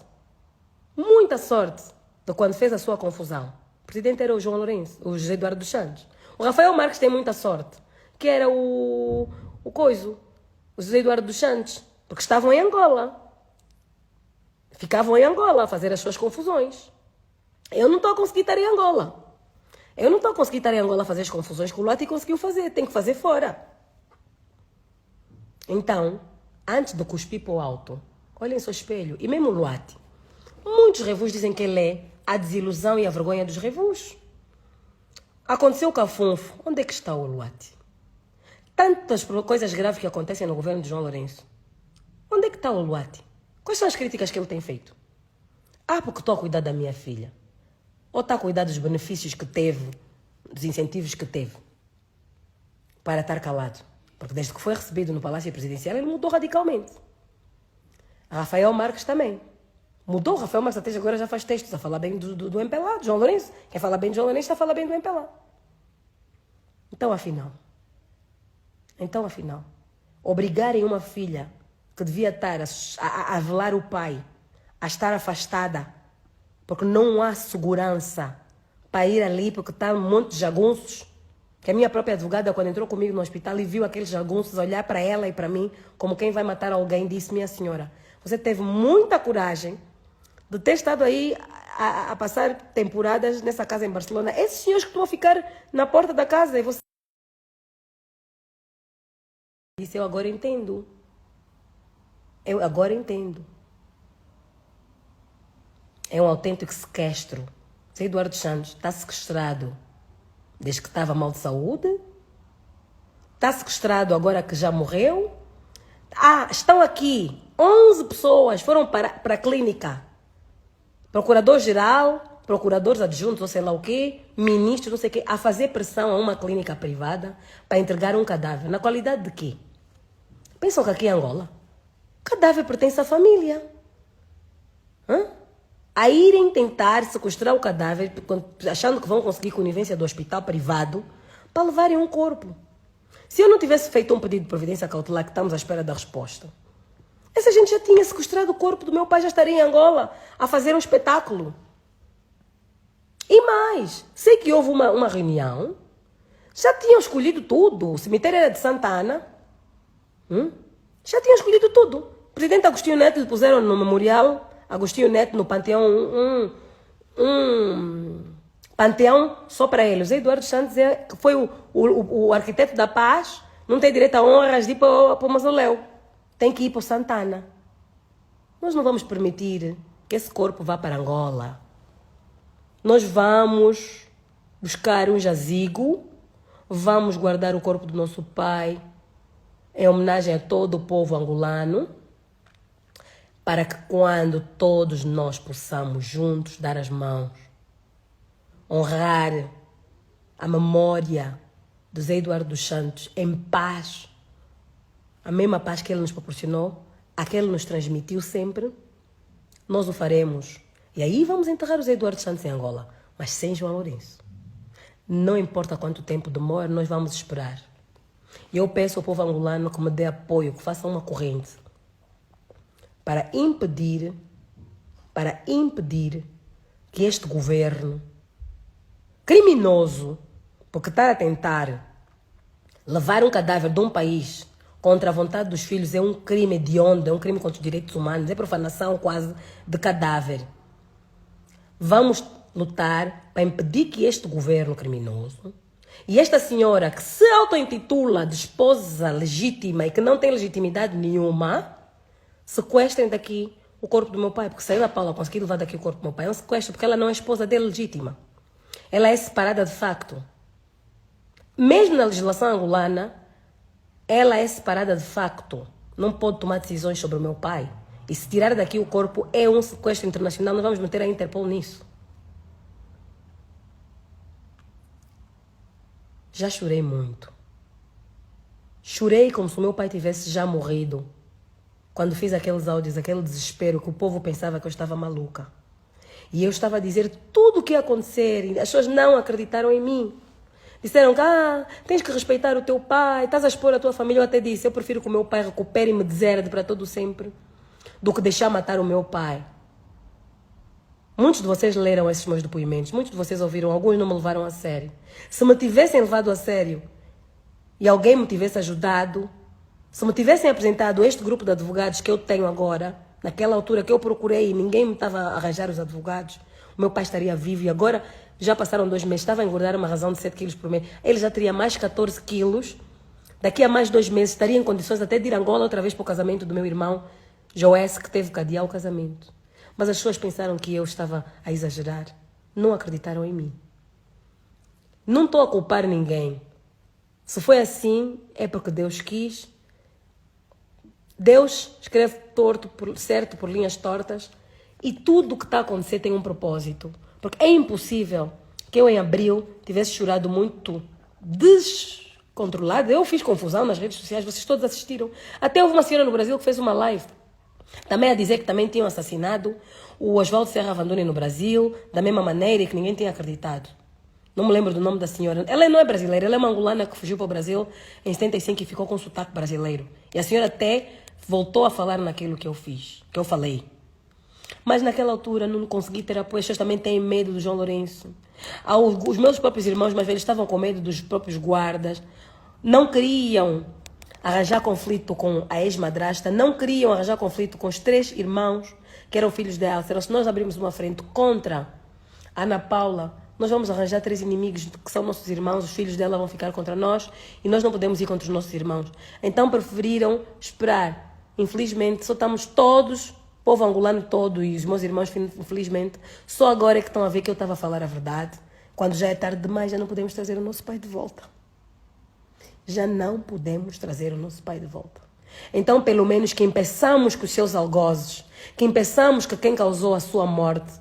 Muita sorte de quando fez a sua confusão. O presidente era o João Lourenço, o José Eduardo dos Santos. O Rafael Marques tem muita sorte. Que era o José Eduardo dos Santos. Porque estavam em Angola. Ficavam em Angola a fazer as suas confusões. Eu não estou a conseguir estar em Angola. Eu não estou a conseguir estar em Angola a fazer as confusões que o Luati conseguiu fazer. Tem que fazer fora. Então, antes de cuspir para o alto, olhem seu espelho. E mesmo o Luati. Muitos revus dizem que ele é a desilusão e a vergonha dos revus. Aconteceu com a Funfo. Onde é que está o Luati? Tantas coisas graves que acontecem no governo de João Lourenço. Onde é que está o Luati? Quais são as críticas que ele tem feito? Porque estou a cuidar da minha filha. Ou está a cuidar dos benefícios que teve, dos incentivos que teve, para estar calado. Porque desde que foi recebido no Palácio Presidencial, ele mudou radicalmente. A Rafael Marques também. Mudou. O Rafael Marques até agora já faz textos a falar bem do MPLA, de João Lourenço. Quem fala bem de João Lourenço está a falar bem do MPLA. Então, afinal, obrigarem uma filha que devia estar a velar o pai, a estar afastada, porque não há segurança para ir ali, porque está um monte de jagunços. Que a minha própria advogada, quando entrou comigo no hospital e viu aqueles jagunços olhar para ela e para mim, como quem vai matar alguém, disse: minha senhora, você teve muita coragem de ter estado aí a passar temporadas nessa casa em Barcelona. Esses senhores que estão a ficar na porta da casa e você... Disse: eu agora entendo. É um autêntico sequestro. Zé Eduardo Santos está sequestrado desde que estava mal de saúde. Está sequestrado agora que já morreu. Estão aqui 11 pessoas, foram para a clínica. Procurador-geral, procuradores adjuntos, ou sei lá o quê, ministros, não sei o quê, a fazer pressão a uma clínica privada para entregar um cadáver. Na qualidade de quê? Pensam que aqui em Angola o cadáver pertence à família. A irem tentar sequestrar o cadáver, achando que vão conseguir conivência do hospital privado, para levarem um corpo. Se eu não tivesse feito um pedido de providência cautelar, que estamos à espera da resposta, essa gente já tinha sequestrado o corpo do meu pai, já estaria em Angola a fazer um espetáculo. E mais, sei que houve uma reunião, já tinham escolhido tudo, o cemitério era de Santa Ana, já tinham escolhido tudo. O presidente Agostinho Neto lhe puseram no memorial Agostinho Neto, no Panteão, panteão só para ele. O Zé Eduardo Santos foi o arquiteto da paz, não tem direito a honras de ir para o mausoléu. Tem que ir para o Santana. Nós não vamos permitir que esse corpo vá para Angola. Nós vamos buscar um jazigo, vamos guardar o corpo do nosso pai em homenagem a todo o povo angolano, para que quando todos nós possamos juntos dar as mãos, honrar a memória do Zé Eduardo dos Santos em paz, a mesma paz que ele nos proporcionou, a que ele nos transmitiu sempre, nós o faremos. E aí vamos enterrar o Zé Eduardo dos Santos em Angola, mas sem João Lourenço. Não importa quanto tempo demora, nós vamos esperar. E eu peço ao povo angolano que me dê apoio, que faça uma corrente para impedir que este governo criminoso, porque está a tentar levar um cadáver de um país contra a vontade dos filhos, é um crime hediondo, é um crime contra os direitos humanos, é profanação quase de cadáver. Vamos lutar para impedir que este governo criminoso e esta senhora que se auto-intitula de esposa legítima e que não tem legitimidade nenhuma, sequestrem daqui o corpo do meu pai, porque se a Ana Paula conseguir levar daqui o corpo do meu pai, é um sequestro, porque ela não é esposa dele legítima. Ela é separada de facto. Mesmo na legislação angolana, ela é separada de facto. Não pode tomar decisões sobre o meu pai. E se tirar daqui o corpo é um sequestro internacional, nós vamos meter a Interpol nisso. Já chorei muito. Chorei como se o meu pai tivesse já morrido. Quando fiz aqueles áudios, aquele desespero, que o povo pensava que eu estava maluca. E eu estava a dizer tudo o que ia acontecer, e as pessoas não acreditaram em mim. Disseram que, tens que respeitar o teu pai, estás a expor a tua família. Eu até disse, eu prefiro que o meu pai recupere e me deserde para todo sempre, do que deixar matar o meu pai. Muitos de vocês leram esses meus depoimentos, muitos de vocês ouviram, alguns não me levaram a sério. Se me tivessem levado a sério e alguém me tivesse ajudado, se me tivessem apresentado este grupo de advogados que eu tenho agora, naquela altura que eu procurei e ninguém me estava a arranjar os advogados, o meu pai estaria vivo e agora já passaram 2 meses, estava a engordar uma razão de 7 quilos por mês. Ele já teria mais 14 quilos. Daqui a mais 2 meses estaria em condições até de ir a Angola outra vez para o casamento do meu irmão, Joés, que teve que adiar o casamento. Mas as pessoas pensaram que eu estava a exagerar. Não acreditaram em mim. Não estou a culpar ninguém. Se foi assim, é porque Deus quis. Deus escreve torto, certo por linhas tortas. E tudo o que está a acontecer tem um propósito. Porque é impossível que eu em abril tivesse chorado muito descontrolado. Eu fiz confusão nas redes sociais, vocês todos assistiram. Até houve uma senhora no Brasil que fez uma live. Também a dizer que também tinham assassinado o Oswaldo Serra Vanduni no Brasil, da mesma maneira, e que ninguém tinha acreditado. Não me lembro do nome da senhora. Ela não é brasileira, ela é uma angolana que fugiu para o Brasil em 75 e ficou com sotaque brasileiro. E a senhora até voltou a falar naquilo que eu fiz, que eu falei. Mas naquela altura não consegui ter apoio. As pessoas também têm medo do João Lourenço. Os meus próprios irmãos mais velhos estavam com medo dos próprios guardas. Não queriam arranjar conflito com a ex-madrasta. Não queriam arranjar conflito com os 3 irmãos que eram filhos dela. Se nós abrirmos uma frente contra a Ana Paula, nós vamos arranjar 3 inimigos que são nossos irmãos. Os filhos dela vão ficar contra nós e nós não podemos ir contra os nossos irmãos. Então preferiram esperar. Infelizmente, só estamos todos... O povo angolano todo e os meus irmãos, infelizmente, só agora é que estão a ver que eu estava a falar a verdade. Quando já é tarde demais, já não podemos trazer o nosso pai de volta. Já não podemos trazer o nosso pai de volta. Então, pelo menos que impeçamos que os seus algozes, que impeçamos que quem causou a sua morte,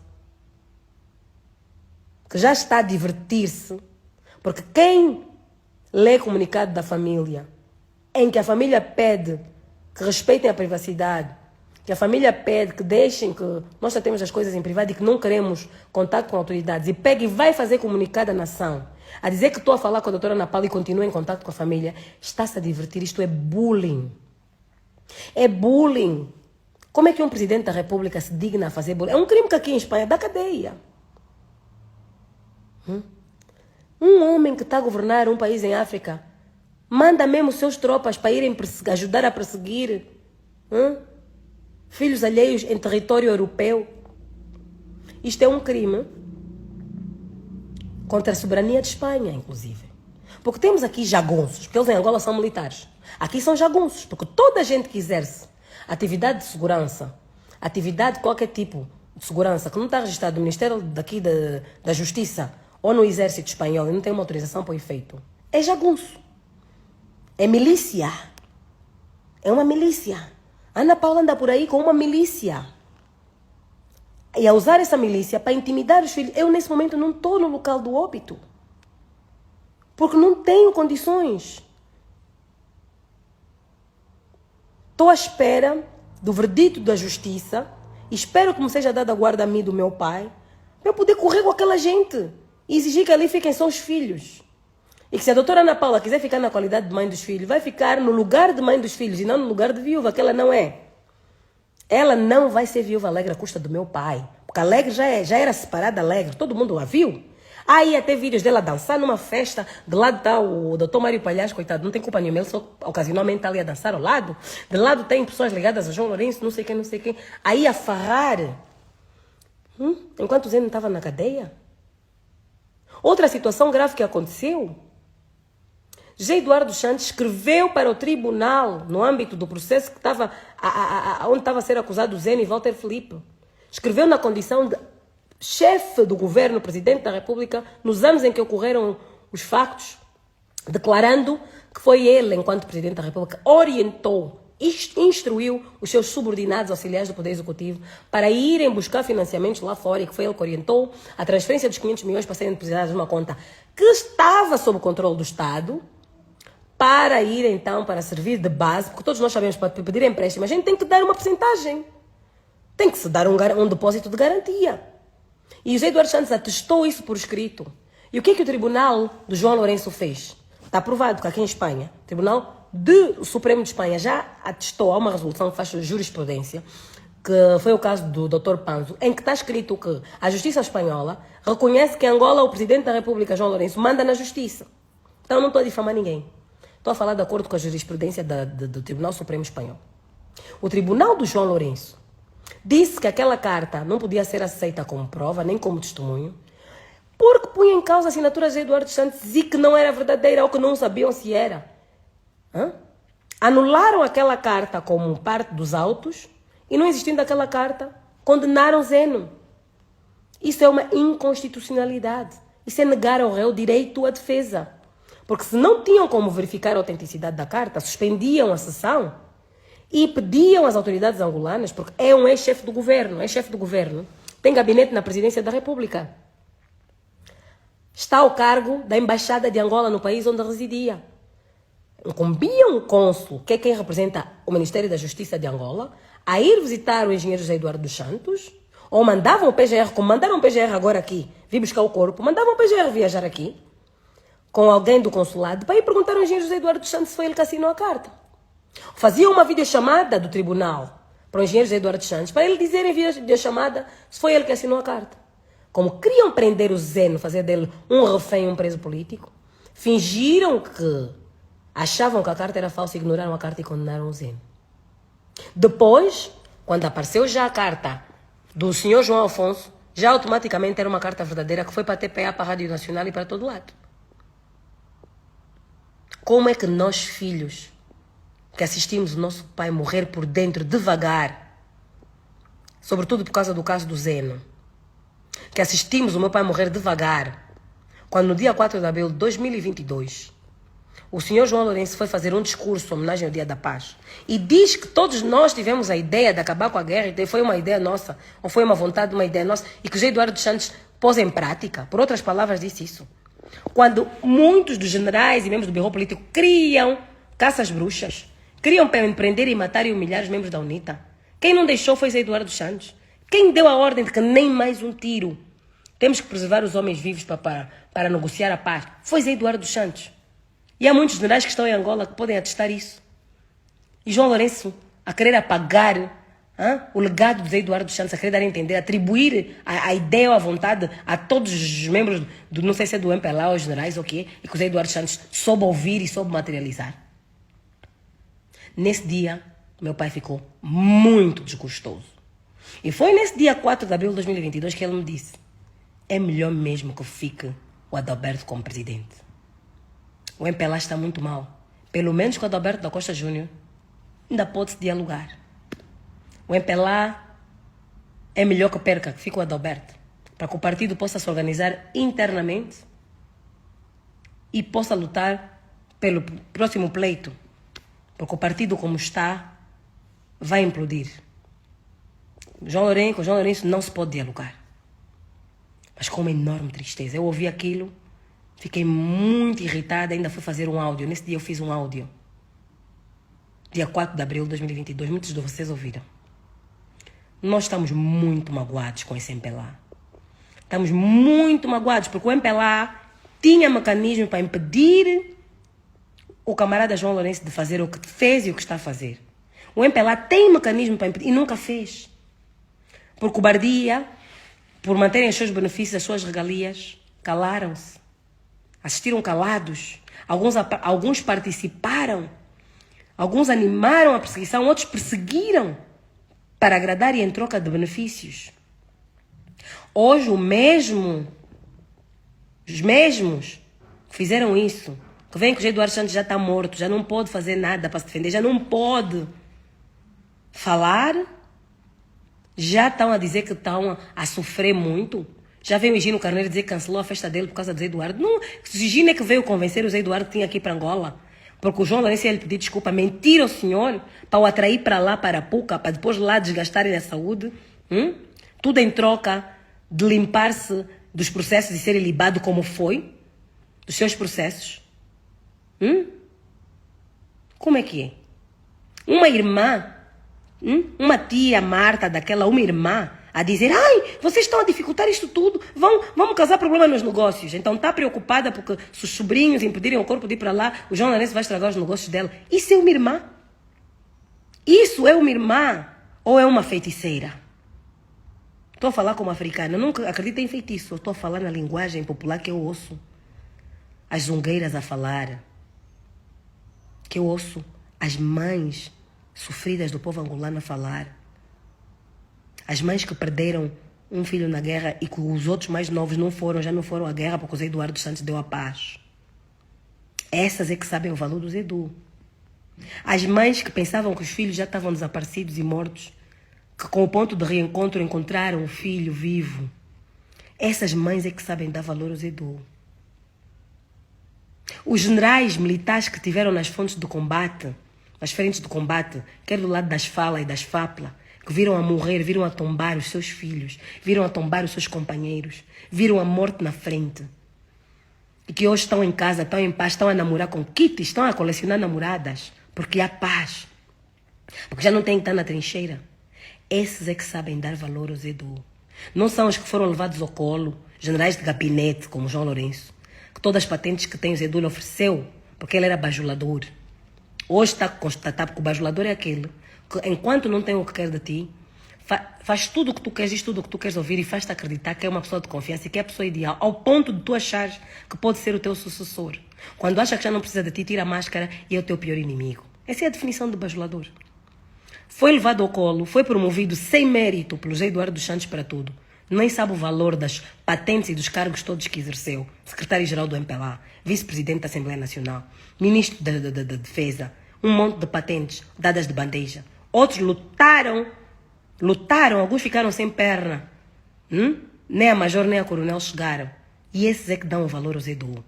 que já está a divertir-se, porque quem lê comunicado da família, em que a família pede que respeitem a privacidade, que a família pede que deixem que nós já temos as coisas em privado e que não queremos contato com autoridades, e pega e vai fazer comunicado à nação, a dizer que estou a falar com a doutora Ana Paula e continua em contato com a família, está-se a divertir. Isto é bullying. É bullying. Como é que um presidente da República se digna a fazer bullying? É um crime que aqui em Espanha dá cadeia. Um homem que está a governar um país em África manda mesmo seus tropas para irem ajudar a perseguir filhos alheios em território europeu. Isto é um crime contra a soberania de Espanha, inclusive. Porque temos aqui jagunços, porque eles em Angola são militares. Aqui são jagunços, porque toda a gente que exerce atividade de segurança, atividade de qualquer tipo de segurança, que não está registrado no Ministério daqui da Justiça ou no Exército Espanhol e não tem uma autorização para o efeito, é jagunço. É milícia. É uma milícia. Ana Paula anda por aí com uma milícia. E a usar essa milícia para intimidar os filhos. Eu, nesse momento, não estou no local do óbito. Porque não tenho condições. Estou à espera do verdito da justiça. Espero que me seja dada a guarda a mim do meu pai. Para eu poder correr com aquela gente. E exigir que ali fiquem só os filhos. E que se a doutora Ana Paula quiser ficar na qualidade de mãe dos filhos, vai ficar no lugar de mãe dos filhos e não no lugar de viúva, que ela não é. Ela não vai ser viúva alegre à custa do meu pai. Porque Alegre já era separada Alegre, todo mundo a viu. Aí até vídeos dela dançar numa festa, de lado está o doutor Mário Palhares, coitado, não tem culpa nenhuma, ele só ocasionalmente está ali a dançar ao lado. De lado tem pessoas ligadas a João Lourenço, não sei quem. Aí a farrar. Enquanto o Zé não estava na cadeia. Outra situação grave que aconteceu. José Eduardo Santos escreveu para o tribunal, no âmbito do processo que estava, onde estava a ser acusado o Zene e Walter Filipe. Escreveu na condição de chefe do governo, presidente da República, nos anos em que ocorreram os factos, declarando que foi ele, enquanto presidente da República, orientou, instruiu os seus subordinados auxiliares do Poder Executivo para irem buscar financiamentos lá fora, e que foi ele que orientou a transferência dos 500 milhões para serem depositados numa conta que estava sob o controle do Estado, para ir então, para servir de base, porque todos nós sabemos, para pedir empréstimo, a gente tem que dar uma porcentagem. Tem que se dar um depósito de garantia. E o José Eduardo Santos atestou isso por escrito. E o que o Tribunal do João Lourenço fez? Está aprovado que aqui em Espanha, o Tribunal do Supremo de Espanha já atestou a uma resolução que faz jurisprudência, que foi o caso do Dr. Panzo, em que está escrito que a Justiça Espanhola reconhece que em Angola o Presidente da República, João Lourenço, manda na Justiça. Então não estou a difamar ninguém. Estou a falar de acordo com a jurisprudência do Tribunal Supremo Espanhol. O Tribunal do João Lourenço disse que aquela carta não podia ser aceita como prova, nem como testemunho, porque punha em causa assinaturas de Eduardo Santos e que não era verdadeira ou que não sabiam se era. Anularam aquela carta como parte dos autos e, não existindo aquela carta, condenaram Zeno. Isso é uma inconstitucionalidade. Isso é negar ao réu o direito à defesa. Porque se não tinham como verificar a autenticidade da carta, suspendiam a sessão e pediam às autoridades angolanas, porque é um ex-chefe do governo, tem gabinete na presidência da República. Está ao cargo da embaixada de Angola no país onde residia. Incumbiam o cônsul, que é quem representa o Ministério da Justiça de Angola, a ir visitar o engenheiro José Eduardo dos Santos, ou mandavam o PGR, como mandaram o PGR agora aqui, vir buscar o corpo, mandavam o PGR viajar aqui, com alguém do consulado, para ir perguntar ao engenheiro José Eduardo dos Santos se foi ele que assinou a carta. Faziam uma videochamada do tribunal para o engenheiro José Eduardo dos Santos, para ele dizer em videochamada se foi ele que assinou a carta. Como queriam prender o Zeno, fazer dele um refém, um preso político, fingiram que achavam que a carta era falsa, ignoraram a carta e condenaram o Zeno. Depois, quando apareceu já a carta do senhor João Afonso, já automaticamente era uma carta verdadeira que foi para a TPA, para a Rádio Nacional e para todo lado. Como é que nós, filhos, que assistimos o nosso pai morrer por dentro devagar, sobretudo por causa do caso do Zeno, que assistimos o meu pai morrer devagar, quando no dia 4 de abril de 2022, o senhor João Lourenço foi fazer um discurso em homenagem ao Dia da Paz e diz que todos nós tivemos a ideia de acabar com a guerra e foi uma ideia nossa, ou foi uma vontade, uma ideia nossa, e que José Eduardo dos Santos pôs em prática. Por outras palavras, disse isso. Quando muitos dos generais e membros do Bureau Político criam caças bruxas, criam para prender e matar e humilhar os membros da UNITA, quem não deixou foi José Eduardo dos Santos. Quem deu a ordem de que nem mais um tiro, temos que preservar os homens vivos para negociar a paz, foi José Eduardo dos Santos. E há muitos generais que estão em Angola que podem atestar isso. E João Lourenço, a querer apagar o legado de José Eduardo dos Santos, a querer dar a entender, atribuir a ideia ou a vontade a todos os membros, não sei se é do MPLA ou os generais ou o quê, e que o José Eduardo dos Santos soube ouvir e soube materializar. Nesse dia, meu pai ficou muito desgostoso. E foi nesse dia 4 de abril de 2022 que ele me disse: é melhor mesmo que fique o Adalberto como presidente. O MPLA está muito mal. Pelo menos com o Adalberto da Costa Júnior ainda pode-se dialogar. O MPLA é melhor que perca, que fique o Adalberto, para que o partido possa se organizar internamente e possa lutar pelo próximo pleito. Porque o partido como está vai implodir. Com João Lourenço não se pode dialogar. Mas com uma enorme tristeza. Eu ouvi aquilo, fiquei muito irritada, ainda fui fazer um áudio. Nesse dia eu fiz um áudio. Dia 4 de abril de 2022. Muitos de vocês ouviram. Nós estamos muito magoados com esse MPLA. Estamos muito magoados, porque o MPLA tinha mecanismo para impedir o camarada João Lourenço de fazer o que fez e o que está a fazer. O MPLA tem mecanismo para impedir e nunca fez. Por cobardia, por manterem os seus benefícios, as suas regalias, calaram-se. Assistiram calados. Alguns participaram. Alguns animaram a perseguição, outros perseguiram para agradar e em troca de benefícios. Hoje os mesmos que fizeram isso, que veem que o José Eduardo Santos já está morto, já não pode fazer nada para se defender, já não pode falar, já estão a dizer que estão a sofrer muito. Já veio o Higino Carneiro dizer que cancelou a festa dele por causa do José Eduardo. Não, o Higino é que veio convencer o José Eduardo que tinha aqui para Angola. Porque o João Lourenço ia lhe pedir desculpa, mentir ao senhor, para o atrair para lá, para a Puca, para depois lá desgastarem a saúde. Tudo em troca de limpar-se dos processos e ser libado como foi, dos seus processos. Como é que é? Uma irmã, uma tia Marta daquela, uma irmã, a dizer: ai, vocês estão a dificultar isto tudo, vamos causar problema nos negócios. Então está preocupada porque se os sobrinhos impedirem o corpo de ir para lá, o João Lourenço vai estragar os negócios dela. Isso é uma irmã? Isso é uma irmã ou é uma feiticeira? Estou a falar como africana, nunca acredito em feitiço, estou a falar na linguagem popular que eu ouço as zungueiras a falar, que eu ouço as mães sofridas do povo angolano a falar. As mães que perderam um filho na guerra e que os outros mais novos já não foram à guerra porque o Zé Eduardo Santos deu a paz. Essas é que sabem o valor do Zedu. As mães que pensavam que os filhos já estavam desaparecidos e mortos, que com o ponto de reencontro encontraram o filho vivo. Essas mães é que sabem dar valor ao Zedu. Os generais militares que tiveram nas fontes do combate, nas frentes do combate, quer do lado das FALA e das FAPLA, que viram a morrer, viram a tombar os seus filhos, viram a tombar os seus companheiros, viram a morte na frente. E que hoje estão em casa, estão em paz, estão a namorar com kits, estão a colecionar namoradas, porque há paz. Porque já não tem que estar na trincheira. Esses é que sabem dar valor ao Zedu. Não são os que foram levados ao colo, generais de gabinete, como João Lourenço, que todas as patentes que tem o Zedu lhe ofereceu, porque ele era bajulador. Hoje está constatado que o bajulador é aquele que, enquanto não tem o que quer de ti, faz tudo o que tu queres, diz tudo o que tu queres ouvir e faz-te acreditar que é uma pessoa de confiança e que é a pessoa ideal, ao ponto de tu achares que pode ser o teu sucessor. Quando acha que já não precisa de ti, tira a máscara e é o teu pior inimigo. Essa é a definição de bajulador. Foi levado ao colo, foi promovido sem mérito pelo Zé Eduardo dos Santos para tudo. Nem sabe o valor das patentes e dos cargos todos que exerceu. Secretário-geral do MPLA, vice-presidente da Assembleia Nacional, ministro da Defesa, um monte de patentes dadas de bandeja. Outros lutaram, alguns ficaram sem perna. Nem a major nem a coronel chegaram. E esses é que dão o valor ao Zedu.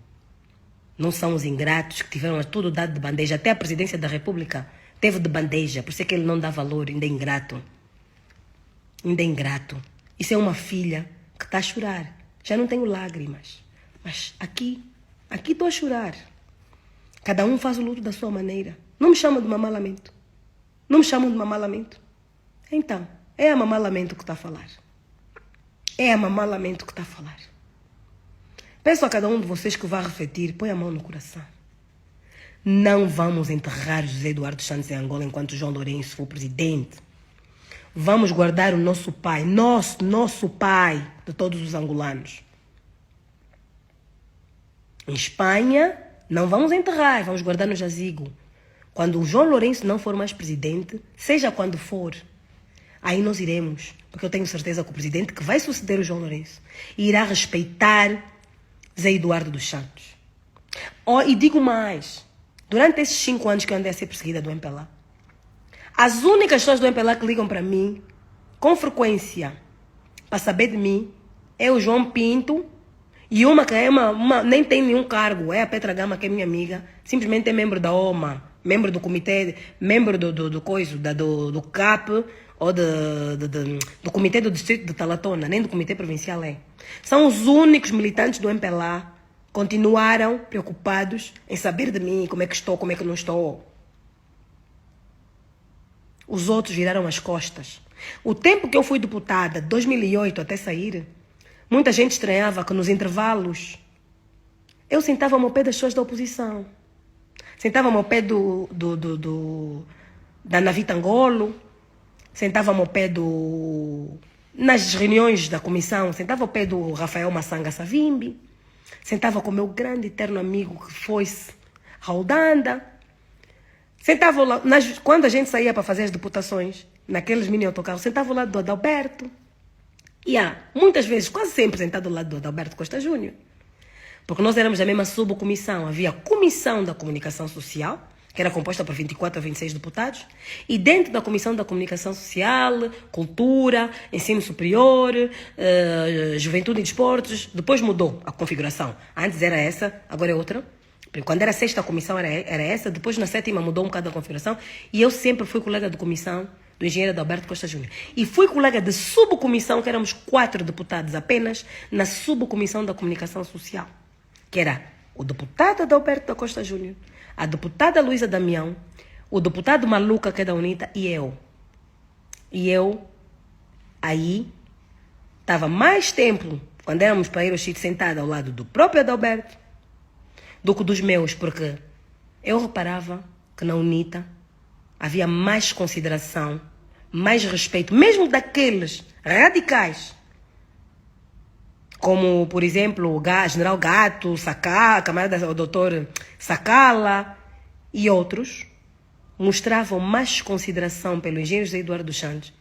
Não são os ingratos que tiveram tudo dado de bandeja. Até a presidência da República teve de bandeja. Por isso é que ele não dá valor, ainda é ingrato. Ainda é ingrato. Isso é uma filha que está a chorar. Já não tenho lágrimas. Mas aqui estou a chorar. Cada um faz o luto da sua maneira. Não me chamam de mamá lamento. Não me chamam de mamá lamento. Então, é a mamá lamento que está a falar. É a mamá lamento que está a falar. Peço a cada um de vocês que vá refletir, põe a mão no coração. Não vamos enterrar José Eduardo Santos em Angola enquanto João Lourenço for presidente. Vamos guardar o nosso pai, nosso pai de todos os angolanos. Em Espanha, não vamos enterrar, vamos guardar no jazigo. Quando o João Lourenço não for mais presidente, seja quando for, aí nós iremos, porque eu tenho certeza que o presidente que vai suceder o João Lourenço irá respeitar Zé Eduardo dos Santos. E digo mais, durante esses 5 anos que eu andei a ser perseguida do MPLA, as únicas pessoas do MPLA que ligam para mim, com frequência, para saber de mim, é o João Pinto e uma que é nem tem nenhum cargo, é a Petra Gama, que é minha amiga, simplesmente é membro da OMA, membro do comitê, membro do CAP ou do comitê do distrito de Talatona, nem do comitê provincial é. São os únicos militantes do MPLA que continuaram preocupados em saber de mim, como é que estou, como é que não estou. Os outros viraram as costas. O tempo que eu fui deputada, 2008 até sair, muita gente estranhava que nos intervalos eu sentava-me ao pé das pessoas da oposição. Sentava-me ao pé da Navita Angolo, sentava-me ao pé nas reuniões da comissão, sentava ao pé do Rafael Massanga Savimbi, sentava com o meu grande eterno amigo que foi-se, Raudanda. Sentava lá, quando a gente saía para fazer as deputações, naqueles mini autocarros, sentava ao lado do Adalberto. E muitas vezes, quase sempre sentado ao lado do Adalberto Costa Júnior. Porque nós éramos da mesma subcomissão. Havia a Comissão da Comunicação Social, que era composta por 24 a 26 deputados, e dentro da Comissão da Comunicação Social, Cultura, Ensino Superior, Juventude e Desportos, depois mudou a configuração. Antes era essa, agora é outra. Quando era a 6ª comissão era essa, depois na 7ª mudou um bocado a configuração, e eu sempre fui colega de comissão do engenheiro Adalberto Costa Júnior. E fui colega de subcomissão, que éramos 4 deputados apenas, na subcomissão da Comunicação Social, que era o deputado Adalberto da Costa Júnior, a deputada Luísa Damião, o deputado Maluca, que é da UNITA, e eu. E eu, aí, estava mais tempo, quando éramos para ir ao sítio, sentada ao lado do próprio Adalberto, do que dos meus, porque eu reparava que na UNITA havia mais consideração, mais respeito, mesmo daqueles radicais, como, por exemplo, o general Gato, Sacala, camarada o doutor Sacala e outros, mostravam mais consideração pelo engenheiro José Eduardo dos Santos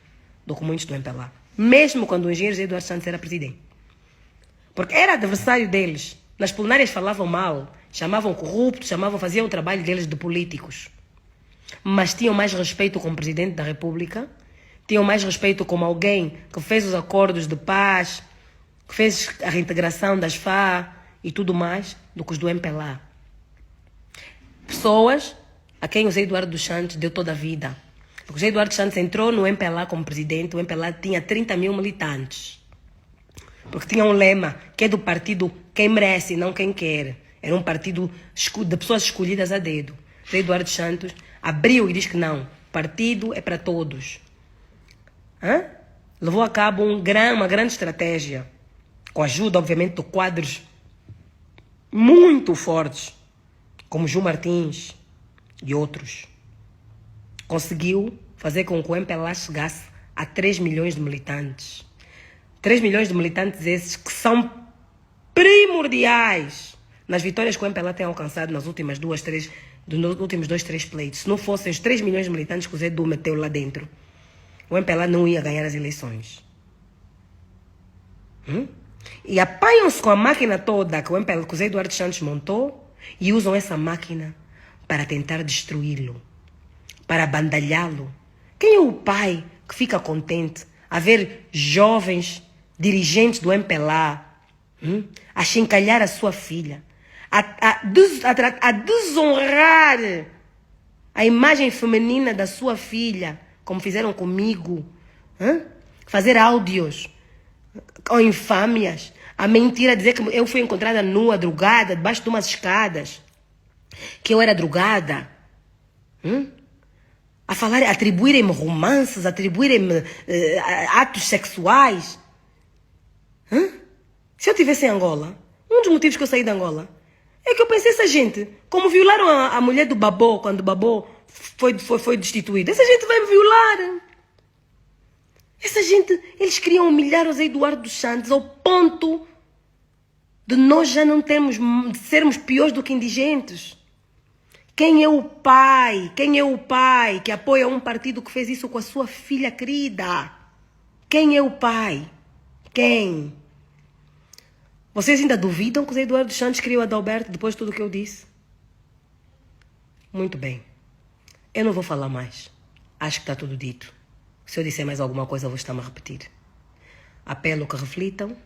do que muitos do MPLA. Mesmo quando o engenheiro José Eduardo Santos era presidente. Porque era adversário deles. Nas plenárias falavam mal, chamavam corruptos, faziam o trabalho deles de políticos. Mas tinham mais respeito como presidente da República, tinham mais respeito como alguém que fez os acordos de paz, que fez a reintegração das FA e tudo mais, do que os do MPLA. Pessoas a quem o José Eduardo dos Santos deu toda a vida. Porque o José Eduardo dos Santos entrou no MPLA como presidente, o MPLA tinha 30 mil militantes. Porque tinha um lema, que é do partido quem merece, não quem quer. Era um partido de pessoas escolhidas a dedo. O José Eduardo dos Santos abriu e diz que não, partido é para todos. Levou a cabo uma grande estratégia, com a ajuda, obviamente, de quadros muito fortes, como João Martins e outros. Conseguiu fazer com que o MPLA chegasse a 3 milhões de militantes. 3 milhões de militantes esses que são primordiais nas vitórias que o MPLA tem alcançado nos últimos 2, 3 pleitos. Se não fossem os 3 milhões de militantes que o Zé Du meteu lá dentro, o MPLA não ia ganhar as eleições. E apanham-se com a máquina toda que o Zé Eduardo Santos montou e usam essa máquina para tentar destruí-lo, para bandalhá-lo. Quem é o pai que fica contente a ver jovens dirigentes do MPLA a chincalhar a sua filha, a desonrar a imagem feminina da sua filha, como fizeram comigo, fazer áudios com infâmias, a mentira, dizer que eu fui encontrada nua, drogada, debaixo de umas escadas, que eu era drogada, a falar, atribuírem-me romances, atribuírem-me atos sexuais. Se eu estivesse em Angola, um dos motivos que eu saí de Angola é que eu pensei, essa gente, como violaram a mulher do Babô, quando o Babô foi destituído, essa gente vai me violar. Essa gente, eles queriam humilhar o Zé Eduardo dos Santos ao ponto de nós já não termos, de sermos piores do que indigentes. Quem é o pai? Quem é o pai que apoia um partido que fez isso com a sua filha querida? Quem é o pai? Quem? Vocês ainda duvidam que o Zé Eduardo dos Santos criou a Adalberto depois de tudo o que eu disse? Muito bem. Eu não vou falar mais. Acho que está tudo dito. Se eu disser mais alguma coisa, eu vou estar-me a repetir. Apelo que reflitam,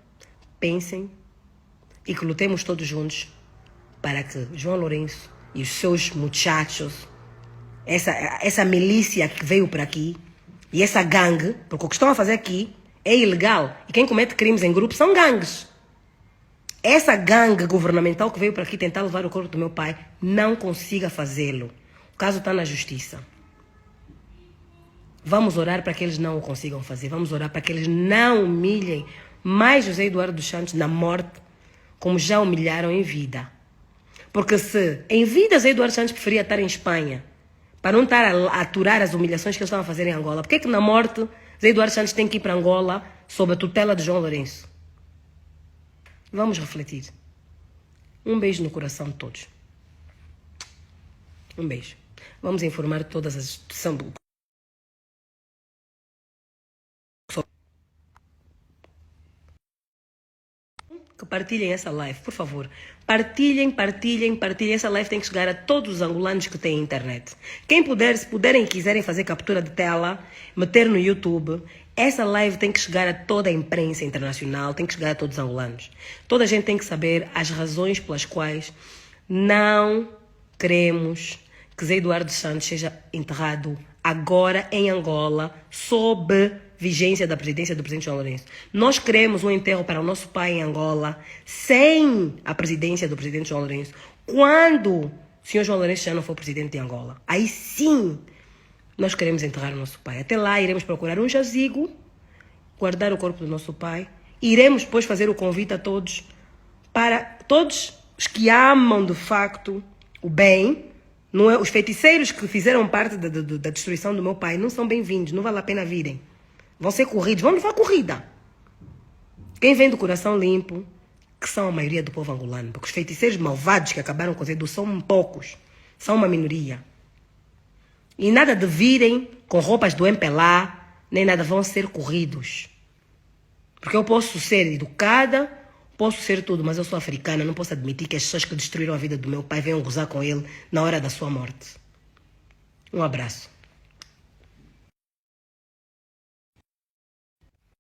pensem e que lutemos todos juntos para que João Lourenço e os seus muchachos, essa milícia que veio para aqui e essa gangue, porque o que estão a fazer aqui é ilegal. E quem comete crimes em grupo são gangues. Essa gangue governamental que veio para aqui tentar levar o corpo do meu pai não consiga fazê-lo. O caso está na justiça. Vamos orar para que eles não o consigam fazer. Vamos orar para que eles não humilhem mais José Eduardo dos Santos na morte, como já humilharam em vida. Porque se em vida José Eduardo Santos preferia estar em Espanha, para não estar a aturar as humilhações que eles estavam a fazer em Angola, por que na morte José Eduardo Santos tem que ir para Angola sob a tutela de João Lourenço? Vamos refletir. Um beijo no coração de todos. Um beijo. Vamos informar todas as... que partilhem essa live, por favor. Partilhem. Essa live tem que chegar a todos os angolanos que têm internet. Quem puder, se puderem e quiserem fazer captura de tela, meter no YouTube, essa live tem que chegar a toda a imprensa internacional, tem que chegar a todos os angolanos. Toda a gente tem que saber as razões pelas quais não queremos que Zé Eduardo Santos seja enterrado agora em Angola, sob vigência da presidência do presidente João Lourenço. Nós queremos um enterro para o nosso pai em Angola, sem a presidência do presidente João Lourenço, quando o senhor João Lourenço já não for presidente de Angola. Aí sim, nós queremos enterrar o nosso pai. Até lá, iremos procurar um jazigo, guardar o corpo do nosso pai. Iremos depois fazer o convite a todos, para todos os que amam de facto o bem. Não é, os feiticeiros que fizeram parte da destruição do meu pai não são bem-vindos, não vale a pena virem. Vão ser corridos, vão levar corrida. Quem vem do coração limpo, que são a maioria do povo angolano, porque os feiticeiros malvados que acabaram com o Zé são poucos, são uma minoria. E nada de virem com roupas do MPLA, nem nada, vão ser corridos. Porque eu posso ser educada, posso ser tudo, mas eu sou africana, não posso admitir que as pessoas que destruíram a vida do meu pai venham gozar com ele na hora da sua morte. Um abraço.